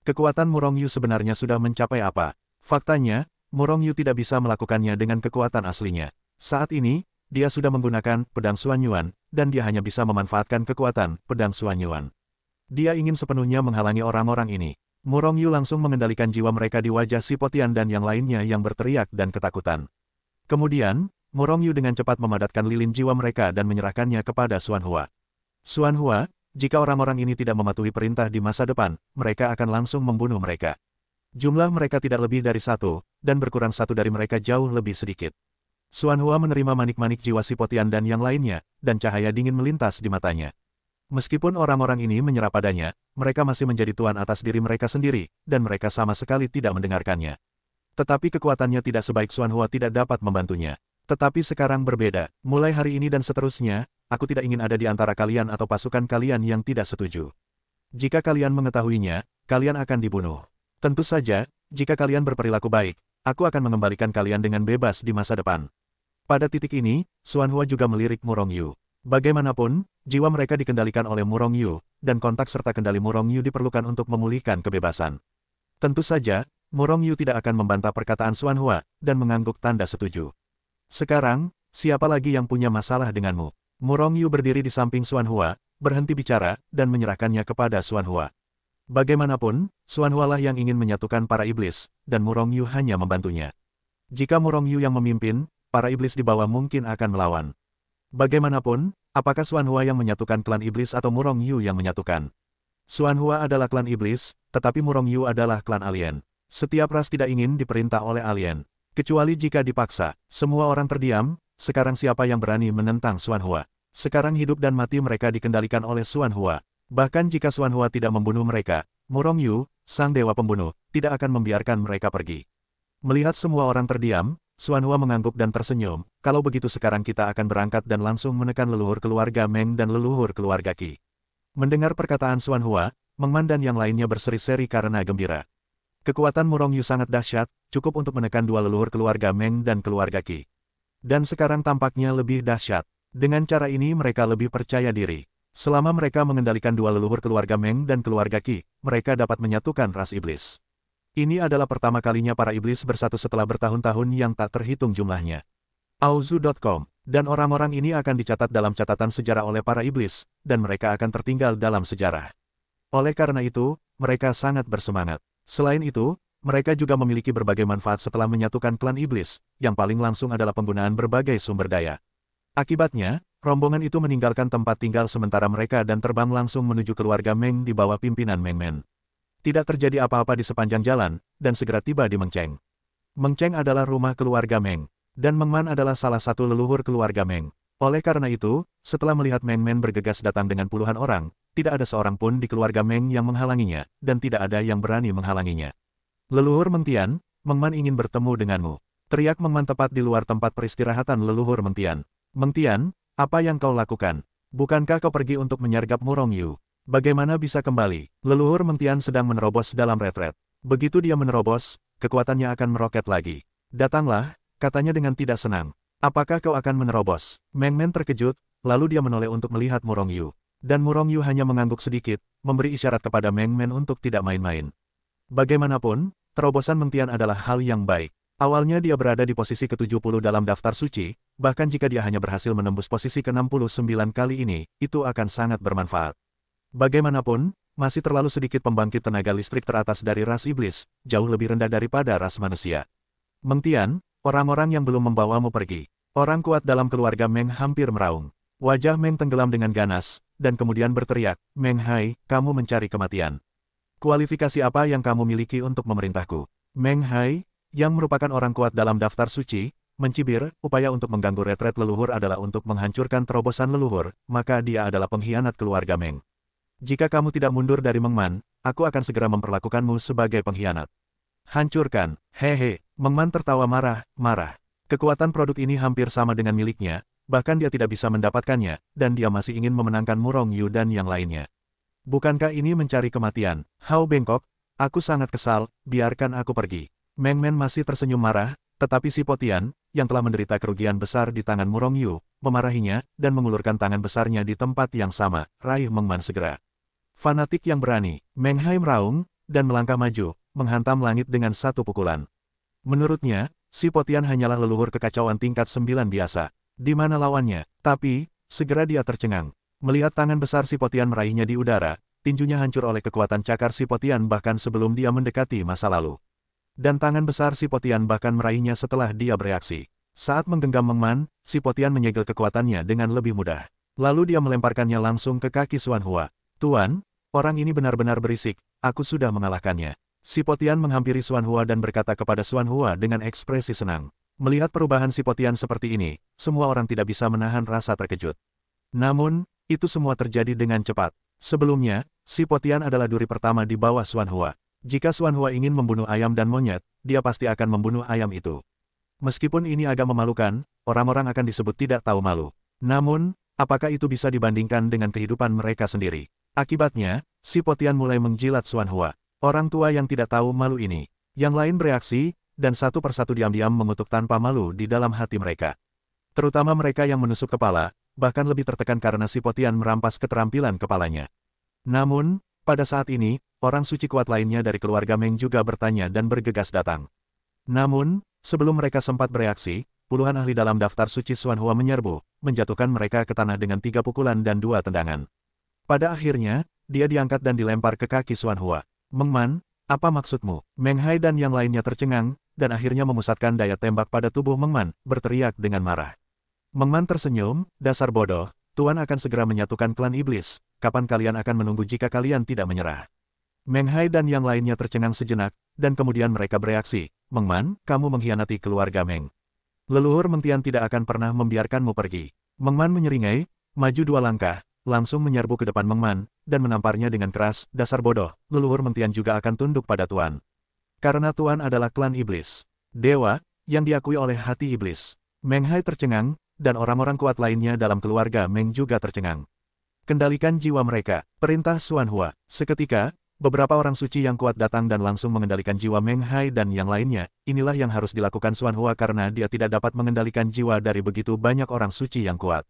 Kekuatan Murong Yu sebenarnya sudah mencapai apa? Faktanya, Murong Yu tidak bisa melakukannya dengan kekuatan aslinya. Saat ini, dia sudah menggunakan pedang Xuanyuan, dan dia hanya bisa memanfaatkan kekuatan pedang Xuanyuan. Dia ingin sepenuhnya menghalangi orang-orang ini. Murong Yu langsung mengendalikan jiwa mereka di wajah si Potian dan yang lainnya yang berteriak dan ketakutan. Kemudian, Murong Yu dengan cepat memadatkan lilin jiwa mereka dan menyerahkannya kepada Xuanhua. Xuanhua, jika orang-orang ini tidak mematuhi perintah di masa depan, mereka akan langsung membunuh mereka. Jumlah mereka tidak lebih dari satu, dan berkurang satu dari mereka jauh lebih sedikit. Xuanhua menerima manik-manik jiwa si Potian dan yang lainnya, dan cahaya dingin melintas di matanya. Meskipun orang-orang ini menyerah padanya, mereka masih menjadi tuan atas diri mereka sendiri, dan mereka sama sekali tidak mendengarkannya. Tetapi kekuatannya tidak sebaik Xuanhua tidak dapat membantunya. Tetapi sekarang berbeda, mulai hari ini dan seterusnya, aku tidak ingin ada di antara kalian atau pasukan kalian yang tidak setuju. Jika kalian mengetahuinya, kalian akan dibunuh. Tentu saja, jika kalian berperilaku baik, aku akan mengembalikan kalian dengan bebas di masa depan. Pada titik ini, Xuanhua juga melirik Murong Yu. Bagaimanapun, jiwa mereka dikendalikan oleh Murong Yu, dan kontak serta kendali Murong Yu diperlukan untuk memulihkan kebebasan. Tentu saja, Murong Yu tidak akan membantah perkataan Xuanhua, dan mengangguk tanda setuju. Sekarang, siapa lagi yang punya masalah denganmu? Murong Yu berdiri di samping Xuanhua, berhenti bicara, dan menyerahkannya kepada Xuanhua. Bagaimanapun, Xuanhua lah yang ingin menyatukan para iblis, dan Murong Yu hanya membantunya. Jika Murong Yu yang memimpin, para iblis di bawah mungkin akan melawan. Bagaimanapun, apakah Xuanhua yang menyatukan klan iblis atau Murong Yu yang menyatukan? Xuanhua adalah klan iblis, tetapi Murong Yu adalah klan alien. Setiap ras tidak ingin diperintah oleh alien. Kecuali jika dipaksa, semua orang terdiam. Sekarang siapa yang berani menentang Xuanhua? Sekarang hidup dan mati mereka dikendalikan oleh Xuanhua. Bahkan jika Xuanhua tidak membunuh mereka, Murong Yu, sang dewa pembunuh, tidak akan membiarkan mereka pergi. Melihat semua orang terdiam, Xuanhua mengangguk dan tersenyum. Kalau begitu sekarang kita akan berangkat dan langsung menekan leluhur keluarga Meng dan leluhur keluarga Qi. Mendengar perkataan Xuanhua, Mengman dan yang lainnya berseri-seri karena gembira. Kekuatan Murong Yu sangat dahsyat, cukup untuk menekan dua leluhur keluarga Meng dan keluarga Qi. Dan sekarang tampaknya lebih dahsyat. Dengan cara ini mereka lebih percaya diri. Selama mereka mengendalikan dua leluhur keluarga Meng dan keluarga Qi, mereka dapat menyatukan ras iblis. Ini adalah pertama kalinya para iblis bersatu setelah bertahun-tahun yang tak terhitung jumlahnya. Auzu.com, dan orang-orang ini akan dicatat dalam catatan sejarah oleh para iblis, dan mereka akan tertinggal dalam sejarah. Oleh karena itu, mereka sangat bersemangat. Selain itu, mereka juga memiliki berbagai manfaat setelah menyatukan klan iblis, yang paling langsung adalah penggunaan berbagai sumber daya. Akibatnya, rombongan itu meninggalkan tempat tinggal sementara mereka dan terbang langsung menuju keluarga Meng di bawah pimpinan Meng Men. Tidak terjadi apa-apa di sepanjang jalan, dan segera tiba di Mengcheng. Mengcheng adalah rumah keluarga Meng, dan Mengman adalah salah satu leluhur keluarga Meng. Oleh karena itu, setelah melihat Meng Men bergegas datang dengan puluhan orang, tidak ada seorang pun di keluarga Meng yang menghalanginya, dan tidak ada yang berani menghalanginya. Leluhur Mengtian, Meng Man ingin bertemu denganmu. Teriak Meng Man tepat di luar tempat peristirahatan leluhur Mengtian. Mengtian, apa yang kau lakukan? Bukankah kau pergi untuk menyergap Murong Yu? Bagaimana bisa kembali? Leluhur Mengtian sedang menerobos dalam retret. Begitu dia menerobos, kekuatannya akan meroket lagi. Datanglah, katanya dengan tidak senang. Apakah kau akan menerobos? Meng Men terkejut, lalu dia menoleh untuk melihat Murong Yu. Dan Murong Yu hanya mengangguk sedikit, memberi isyarat kepada Meng Men untuk tidak main-main. Bagaimanapun, terobosan Mengtian adalah hal yang baik. Awalnya dia berada di posisi ke-70 dalam daftar suci, bahkan jika dia hanya berhasil menembus posisi ke-69 kali ini, itu akan sangat bermanfaat. Bagaimanapun, masih terlalu sedikit pembangkit tenaga listrik teratas dari ras iblis, jauh lebih rendah daripada ras manusia. Mengtian, orang-orang yang belum membawamu pergi. Orang kuat dalam keluarga Meng hampir meraung. Wajah Meng tenggelam dengan ganas, dan kemudian berteriak, Meng Hai, kamu mencari kematian. Kualifikasi apa yang kamu miliki untuk memerintahku? Meng Hai, yang merupakan orang kuat dalam daftar suci, mencibir, upaya untuk mengganggu retret leluhur adalah untuk menghancurkan terobosan leluhur, maka dia adalah pengkhianat keluarga Meng. Jika kamu tidak mundur dari Meng Man, aku akan segera memperlakukanmu sebagai pengkhianat. Hancurkan, hehe. Meng Man tertawa marah. Kekuatan produk ini hampir sama dengan miliknya, bahkan dia tidak bisa mendapatkannya, dan dia masih ingin memenangkan Murong Yu dan yang lainnya. Bukankah ini mencari kematian? Hao bengkok, aku sangat kesal, biarkan aku pergi. Meng Men masih tersenyum marah, tetapi si Potian, yang telah menderita kerugian besar di tangan Murong Yu, memarahinya, dan mengulurkan tangan besarnya di tempat yang sama, raih Meng Man segera. Fanatik yang berani, Meng Hai meraung, dan melangkah maju, menghantam langit dengan satu pukulan. Menurutnya, si Potian hanyalah leluhur kekacauan tingkat 9 biasa. Di mana lawannya? Tapi, segera dia tercengang. Melihat tangan besar si Potian meraihnya di udara, tinjunya hancur oleh kekuatan cakar si Potian bahkan sebelum dia mendekati masa lalu. Dan tangan besar si Potian bahkan meraihnya setelah dia bereaksi. Saat menggenggam Meng Man, si Potian menyegel kekuatannya dengan lebih mudah. Lalu dia melemparkannya langsung ke kaki Xuan Hua. Tuan, orang ini benar-benar berisik, aku sudah mengalahkannya. Si Potian menghampiri Xuan Hua dan berkata kepada Xuan Hua dengan ekspresi senang. Melihat perubahan si Potian seperti ini, semua orang tidak bisa menahan rasa terkejut. Namun, itu semua terjadi dengan cepat. Sebelumnya, si Potian adalah duri pertama di bawah Xuan Hua. Jika Xuan Hua ingin membunuh ayam dan monyet, dia pasti akan membunuh ayam itu. Meskipun ini agak memalukan, orang-orang akan disebut tidak tahu malu. Namun, apakah itu bisa dibandingkan dengan kehidupan mereka sendiri? Akibatnya, si Potian mulai menjilat Xuan Hua. Orang tua yang tidak tahu malu ini. Yang lain bereaksi, dan satu persatu diam-diam mengutuk tanpa malu di dalam hati mereka. Terutama mereka yang menusuk kepala, bahkan lebih tertekan karena si Potian merampas keterampilan kepalanya. Namun, pada saat ini, orang suci kuat lainnya dari keluarga Meng juga bertanya dan bergegas datang. Namun, sebelum mereka sempat bereaksi, puluhan ahli dalam daftar suci Xuan Hua menyerbu, menjatuhkan mereka ke tanah dengan 3 pukulan dan 2 tendangan. Pada akhirnya, dia diangkat dan dilempar ke kaki Xuan Hua. Meng Man, apa maksudmu? Meng Hai dan yang lainnya tercengang, dan akhirnya memusatkan daya tembak pada tubuh Meng Man, berteriak dengan marah. Meng Man tersenyum, dasar bodoh, Tuan akan segera menyatukan klan iblis, kapan kalian akan menunggu jika kalian tidak menyerah? Meng Hai dan yang lainnya tercengang sejenak, dan kemudian mereka bereaksi, Meng Man, kamu mengkhianati keluarga Meng. Leluhur Mengtian tidak akan pernah membiarkanmu pergi. Meng Man menyeringai, maju 2 langkah, langsung menyerbu ke depan Meng Man, dan menamparnya dengan keras, dasar bodoh, leluhur Mengtian juga akan tunduk pada Tuan. Karena Tuan adalah klan iblis. Dewa, yang diakui oleh hati iblis. Meng Hai tercengang, dan orang-orang kuat lainnya dalam keluarga Meng juga tercengang. Kendalikan jiwa mereka, perintah Xuan Hua. Seketika, beberapa orang suci yang kuat datang dan langsung mengendalikan jiwa Meng Hai dan yang lainnya. Inilah yang harus dilakukan Xuan Hua karena dia tidak dapat mengendalikan jiwa dari begitu banyak orang suci yang kuat.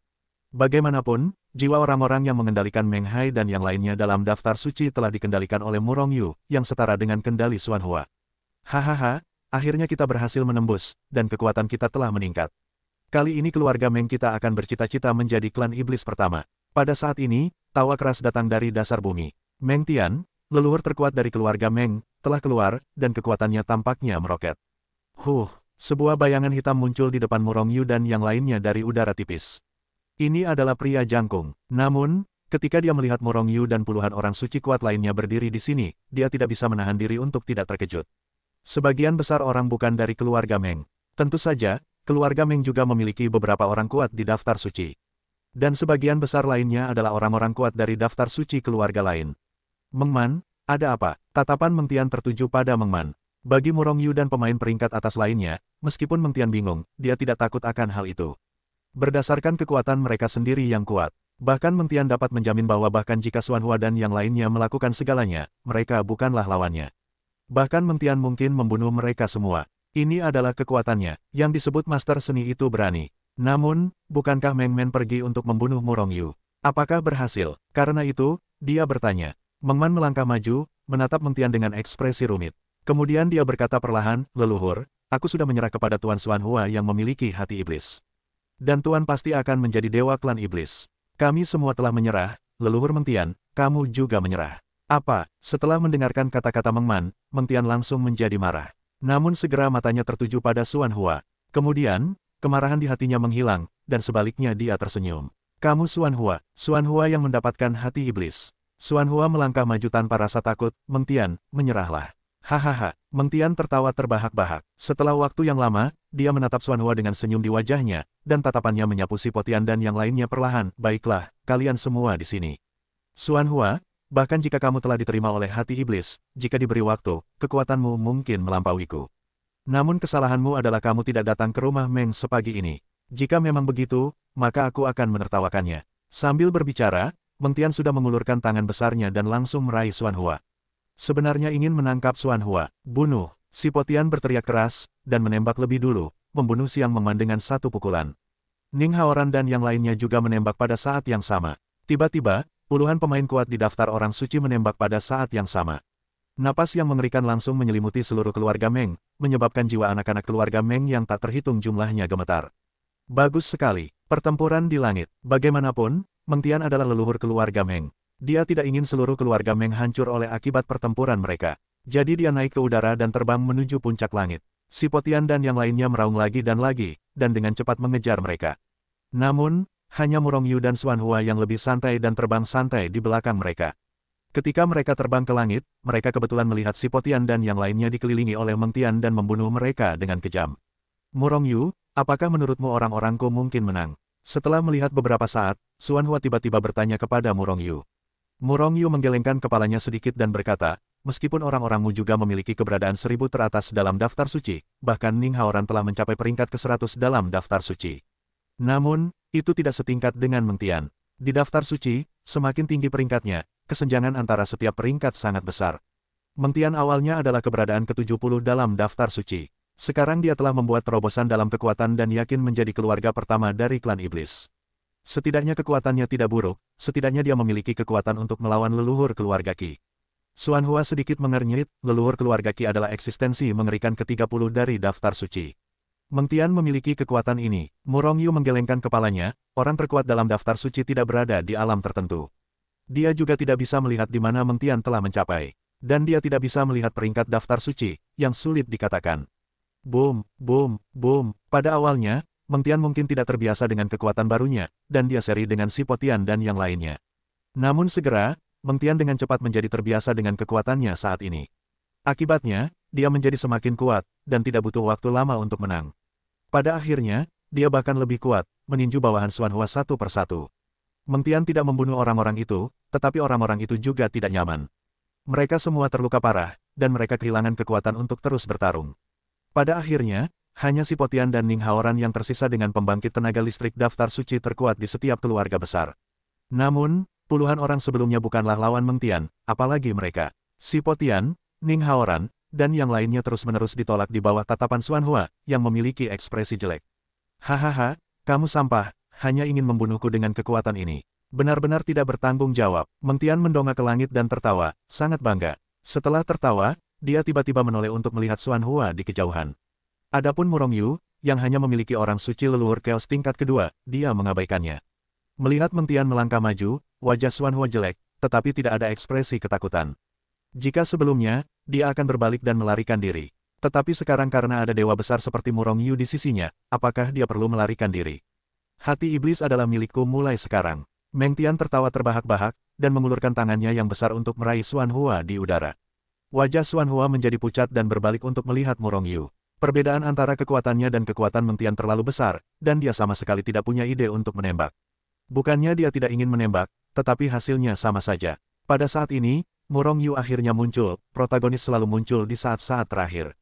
Bagaimanapun, jiwa orang-orang yang mengendalikan Meng Hai dan yang lainnya dalam daftar suci telah dikendalikan oleh Murong Yu, yang setara dengan kendali Xuan Hua. Hahaha, akhirnya kita berhasil menembus, dan kekuatan kita telah meningkat. Kali ini keluarga Meng kita akan bercita-cita menjadi klan iblis pertama. Pada saat ini, tawa keras datang dari dasar bumi. Meng Tian, leluhur terkuat dari keluarga Meng, telah keluar, dan kekuatannya tampaknya meroket. Sebuah bayangan hitam muncul di depan Murong Yu dan yang lainnya dari udara tipis. Ini adalah pria jangkung. Namun, ketika dia melihat Murong Yu dan puluhan orang suci kuat lainnya berdiri di sini, dia tidak bisa menahan diri untuk tidak terkejut. Sebagian besar orang bukan dari keluarga Meng. Tentu saja, keluarga Meng juga memiliki beberapa orang kuat di daftar suci. Dan sebagian besar lainnya adalah orang-orang kuat dari daftar suci keluarga lain. Meng Man, ada apa? Tatapan Meng Tian tertuju pada Meng Man. Bagi Murong Yu dan pemain peringkat atas lainnya, meskipun Meng Tian bingung, dia tidak takut akan hal itu. Berdasarkan kekuatan mereka sendiri yang kuat, bahkan Meng Tian dapat menjamin bahwa bahkan jika Xuan Hua dan yang lainnya melakukan segalanya, mereka bukanlah lawannya. Bahkan Meng Tian mungkin membunuh mereka semua. Ini adalah kekuatannya, yang disebut Master Seni itu berani. Namun, bukankah Meng Man pergi untuk membunuh Murong Yu? Apakah berhasil? Karena itu, dia bertanya. Meng Man melangkah maju, menatap Meng Tian dengan ekspresi rumit. Kemudian dia berkata perlahan, leluhur, aku sudah menyerah kepada Tuan Xuan Hua yang memiliki hati iblis. Dan Tuan pasti akan menjadi dewa klan iblis. Kami semua telah menyerah, leluhur Meng Tian, kamu juga menyerah. Apa? Setelah mendengarkan kata-kata Meng Man, Meng Tian langsung menjadi marah. Namun segera matanya tertuju pada Xuan Hua. Kemudian, kemarahan di hatinya menghilang, dan sebaliknya dia tersenyum. Kamu Xuan Hua yang mendapatkan hati iblis. Xuan Hua melangkah maju tanpa rasa takut, Meng Tian, menyerahlah. Hahaha, Meng Tian tertawa terbahak-bahak. Setelah waktu yang lama, dia menatap Xuan Hua dengan senyum di wajahnya, dan tatapannya menyapu si Potian dan yang lainnya perlahan, baiklah, kalian semua di sini. Xuan Hua, bahkan jika kamu telah diterima oleh hati iblis, jika diberi waktu, kekuatanmu mungkin melampauiku. Namun kesalahanmu adalah kamu tidak datang ke rumah Meng sepagi ini. Jika memang begitu, maka aku akan menertawakannya. Sambil berbicara, Meng Tian sudah mengulurkan tangan besarnya dan langsung meraih Xuan Hua. Sebenarnya ingin menangkap Xuan Hua. Bunuh! Si Potian berteriak keras, dan menembak lebih dulu, membunuh Siang Meng Man dengan satu pukulan. Ning Haoran dan yang lainnya juga menembak pada saat yang sama. Tiba-tiba, puluhan pemain kuat di daftar orang suci menembak pada saat yang sama. Napas yang mengerikan langsung menyelimuti seluruh keluarga Meng, menyebabkan jiwa anak-anak keluarga Meng yang tak terhitung jumlahnya gemetar. Bagus sekali, pertempuran di langit. Bagaimanapun, Meng Tian adalah leluhur keluarga Meng. Dia tidak ingin seluruh keluarga Meng hancur oleh akibat pertempuran mereka. Jadi dia naik ke udara dan terbang menuju puncak langit. Si Potian dan yang lainnya meraung lagi, dan dengan cepat mengejar mereka. Namun, hanya Murong Yu dan Xuan Hua yang lebih santai dan terbang santai di belakang mereka. Ketika mereka terbang ke langit, mereka kebetulan melihat si Potian dan yang lainnya dikelilingi oleh Meng Tian dan membunuh mereka dengan kejam. Murong Yu, apakah menurutmu orang-orangku mungkin menang? Setelah melihat beberapa saat, Xuan Hua tiba-tiba bertanya kepada Murong Yu. Murong Yu menggelengkan kepalanya sedikit dan berkata, meskipun orang-orangmu juga memiliki keberadaan 1000 teratas dalam daftar suci, bahkan Ning Haoran telah mencapai peringkat ke-100 dalam daftar suci. Namun, itu tidak setingkat dengan Meng Tian. Di daftar suci, semakin tinggi peringkatnya, kesenjangan antara setiap peringkat sangat besar. Meng Tian awalnya adalah keberadaan ke-70 dalam daftar suci. Sekarang dia telah membuat terobosan dalam kekuatan dan yakin menjadi keluarga pertama dari klan iblis. Setidaknya kekuatannya tidak buruk, setidaknya dia memiliki kekuatan untuk melawan leluhur keluarga Qi. Xuan Hua sedikit mengernyit, leluhur keluarga Qi adalah eksistensi mengerikan ke-30 dari daftar suci. Meng Tian memiliki kekuatan ini. Murong Yu menggelengkan kepalanya, orang terkuat dalam daftar suci tidak berada di alam tertentu. Dia juga tidak bisa melihat di mana Meng Tian telah mencapai. Dan dia tidak bisa melihat peringkat daftar suci, yang sulit dikatakan. Boom, boom, boom. Pada awalnya, Meng Tian mungkin tidak terbiasa dengan kekuatan barunya, dan dia seri dengan si Potian dan yang lainnya. Namun segera, Meng Tian dengan cepat menjadi terbiasa dengan kekuatannya saat ini. Akibatnya, dia menjadi semakin kuat, dan tidak butuh waktu lama untuk menang. Pada akhirnya, dia bahkan lebih kuat, meninju bawahan Xuan Hua satu persatu. Meng Tian tidak membunuh orang-orang itu, tetapi orang-orang itu juga tidak nyaman. Mereka semua terluka parah, dan mereka kehilangan kekuatan untuk terus bertarung. Pada akhirnya, hanya si Potian dan Ning Haoran yang tersisa dengan pembangkit tenaga listrik daftar suci terkuat di setiap keluarga besar. Namun, puluhan orang sebelumnya bukanlah lawan Meng Tian, apalagi mereka. Si Potian, Ning Haoran, dan yang lainnya terus-menerus ditolak di bawah tatapan Xuan Hua, yang memiliki ekspresi jelek. Hahaha, kamu sampah, hanya ingin membunuhku dengan kekuatan ini. Benar-benar tidak bertanggung jawab. Meng Tian mendongak ke langit dan tertawa, sangat bangga. Setelah tertawa, dia tiba-tiba menoleh untuk melihat Xuan Hua di kejauhan. Adapun Murong Yu, yang hanya memiliki orang suci leluhur Chaos tingkat kedua, dia mengabaikannya. Melihat Meng Tian melangkah maju, wajah Xuan Hua jelek, tetapi tidak ada ekspresi ketakutan. Jika sebelumnya, dia akan berbalik dan melarikan diri. Tetapi sekarang karena ada dewa besar seperti Murong Yu di sisinya, apakah dia perlu melarikan diri? Hati iblis adalah milikku mulai sekarang. Meng Tian tertawa terbahak-bahak, dan mengulurkan tangannya yang besar untuk meraih Xuan Hua di udara. Wajah Xuan Hua menjadi pucat dan berbalik untuk melihat Murong Yu. Perbedaan antara kekuatannya dan kekuatan Mengtian terlalu besar, dan dia sama sekali tidak punya ide untuk menembak. Bukannya dia tidak ingin menembak, tetapi hasilnya sama saja. Pada saat ini, Murong Yu akhirnya muncul, protagonis selalu muncul di saat-saat terakhir.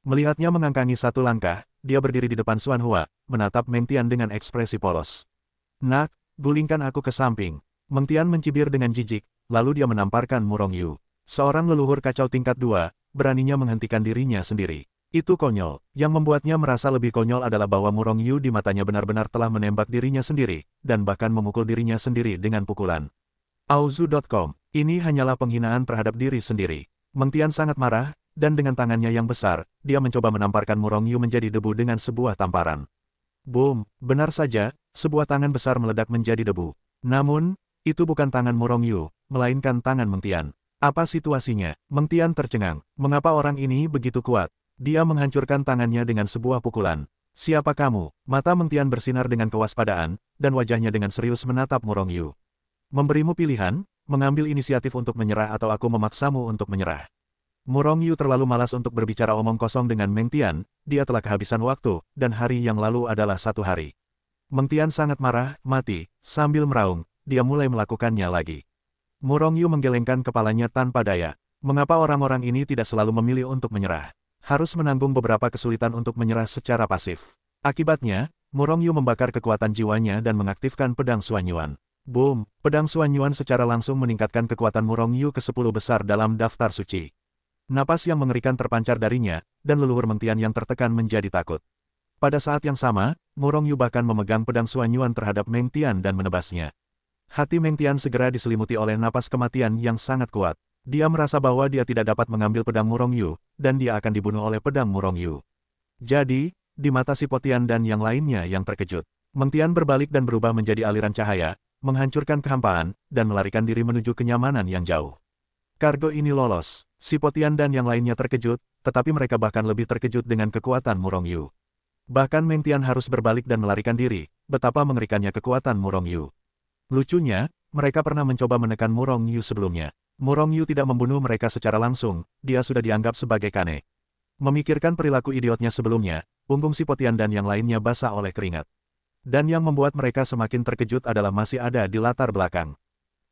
Melihatnya mengangkangi satu langkah, dia berdiri di depan Xuan Hua, menatap Mengtian dengan ekspresi polos. Nak, gulingkan aku ke samping. Mengtian mencibir dengan jijik, lalu dia menamparkan Murong Yu. Seorang leluhur kacau tingkat 2, beraninya menghentikan dirinya sendiri. Itu konyol. Yang membuatnya merasa lebih konyol adalah bahwa Murong Yu di matanya benar-benar telah menembak dirinya sendiri, dan bahkan memukul dirinya sendiri dengan pukulan. Auzu.com. Ini hanyalah penghinaan terhadap diri sendiri. Mengtian sangat marah, dan dengan tangannya yang besar, dia mencoba menamparkan Murong Yu menjadi debu dengan sebuah tamparan. Boom, benar saja, sebuah tangan besar meledak menjadi debu. Namun, itu bukan tangan Murong Yu, melainkan tangan Mengtian. Apa situasinya? Mengtian tercengang. Mengapa orang ini begitu kuat? Dia menghancurkan tangannya dengan sebuah pukulan. Siapa kamu? Mata Mengtian bersinar dengan kewaspadaan, dan wajahnya dengan serius menatap Murong Yu. Memberimu pilihan, mengambil inisiatif untuk menyerah atau aku memaksamu untuk menyerah. Murong Yu terlalu malas untuk berbicara omong kosong dengan Mengtian, dia telah kehabisan waktu, dan hari yang lalu adalah satu hari. Mengtian sangat marah, mati, sambil meraung, dia mulai melakukannya lagi. Murong Yu menggelengkan kepalanya tanpa daya. Mengapa orang-orang ini tidak selalu memilih untuk menyerah? Harus menanggung beberapa kesulitan untuk menyerah secara pasif. Akibatnya, Murong Yu membakar kekuatan jiwanya dan mengaktifkan pedang Xuan Yuan. Boom! Pedang Xuan Yuan secara langsung meningkatkan kekuatan Murong Yu ke 10 besar dalam daftar suci. Napas yang mengerikan terpancar darinya, dan leluhur Mengtian yang tertekan menjadi takut. Pada saat yang sama, Murong Yu bahkan memegang pedang Xuan Yuan terhadap Mengtian dan menebasnya. Hati Mengtian segera diselimuti oleh napas kematian yang sangat kuat. Dia merasa bahwa dia tidak dapat mengambil pedang Murong Yu, dan dia akan dibunuh oleh pedang Murong Yu. Jadi, di mata Si Potian dan yang lainnya yang terkejut, Mengtian berbalik dan berubah menjadi aliran cahaya, menghancurkan kehampaan, dan melarikan diri menuju kenyamanan yang jauh. Kargo ini lolos. Si Potian dan yang lainnya terkejut, tetapi mereka bahkan lebih terkejut dengan kekuatan Murong Yu. Bahkan Mengtian harus berbalik dan melarikan diri, betapa mengerikannya kekuatan Murong Yu. Lucunya, mereka pernah mencoba menekan Murong Yu sebelumnya. Murong Yu tidak membunuh mereka secara langsung, dia sudah dianggap sebagai kane. Memikirkan perilaku idiotnya sebelumnya, punggung Si Potian dan yang lainnya basah oleh keringat. Dan yang membuat mereka semakin terkejut adalah masih ada di latar belakang.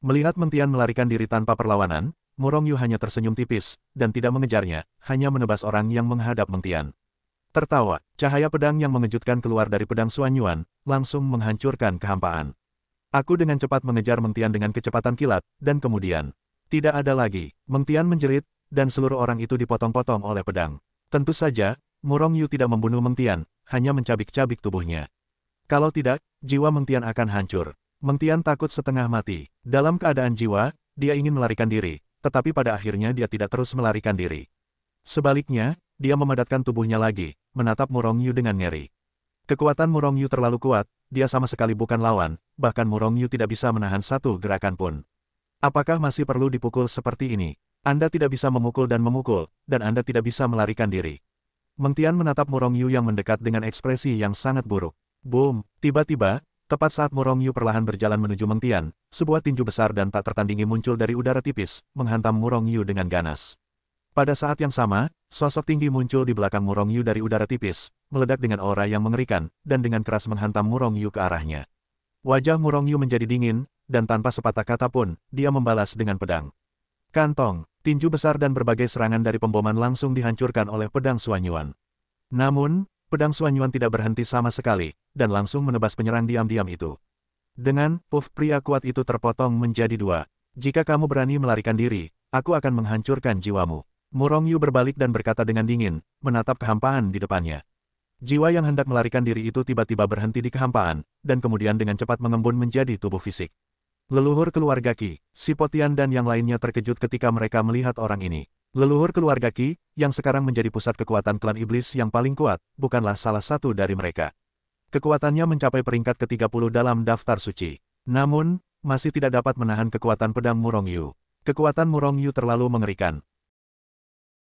Melihat Mengtian melarikan diri tanpa perlawanan, Murong Yu hanya tersenyum tipis, dan tidak mengejarnya, hanya menebas orang yang menghadap Mengtian. Tertawa, cahaya pedang yang mengejutkan keluar dari pedang Xuan Yuan, langsung menghancurkan kehampaan. Aku dengan cepat mengejar Mengtian dengan kecepatan kilat, dan kemudian... Tidak ada lagi. Mengtian menjerit, dan seluruh orang itu dipotong-potong oleh pedang. Tentu saja, Murong Yu tidak membunuh Mengtian, hanya mencabik-cabik tubuhnya. Kalau tidak, jiwa Mengtian akan hancur. Mengtian takut setengah mati. Dalam keadaan jiwa, dia ingin melarikan diri, tetapi pada akhirnya dia tidak terus melarikan diri. Sebaliknya, dia memadatkan tubuhnya lagi, menatap Murong Yu dengan ngeri. Kekuatan Murong Yu terlalu kuat, dia sama sekali bukan lawan, bahkan Murong Yu tidak bisa menahan satu gerakan pun. Apakah masih perlu dipukul seperti ini? Anda tidak bisa memukul, dan Anda tidak bisa melarikan diri. Mengtian menatap Murong Yu yang mendekat dengan ekspresi yang sangat buruk. Boom! Tiba-tiba, tepat saat Murong Yu perlahan berjalan menuju Mengtian, sebuah tinju besar dan tak tertandingi muncul dari udara tipis, menghantam Murong Yu dengan ganas. Pada saat yang sama, sosok tinggi muncul di belakang Murong Yu dari udara tipis, meledak dengan aura yang mengerikan, dan dengan keras menghantam Murong Yu ke arahnya. Wajah Murong Yu menjadi dingin, dan tanpa sepatah kata pun, dia membalas dengan pedang. Kantong, tinju besar dan berbagai serangan dari pemboman langsung dihancurkan oleh pedang Xuan Yuan. Namun, pedang Xuan Yuan tidak berhenti sama sekali, dan langsung menebas penyerang diam-diam itu. Dengan puff, pria kuat itu terpotong menjadi dua. Jika kamu berani melarikan diri, aku akan menghancurkan jiwamu. Murong Yu berbalik dan berkata dengan dingin, menatap kehampaan di depannya. Jiwa yang hendak melarikan diri itu tiba-tiba berhenti di kehampaan, dan kemudian dengan cepat mengembun menjadi tubuh fisik. Leluhur keluarga Qi, Si Potian dan yang lainnya terkejut ketika mereka melihat orang ini. Leluhur keluarga Qi, yang sekarang menjadi pusat kekuatan klan iblis yang paling kuat, bukanlah salah satu dari mereka. Kekuatannya mencapai peringkat ke-30 dalam daftar suci. Namun, masih tidak dapat menahan kekuatan pedang Murong Yu. Kekuatan Murong Yu terlalu mengerikan.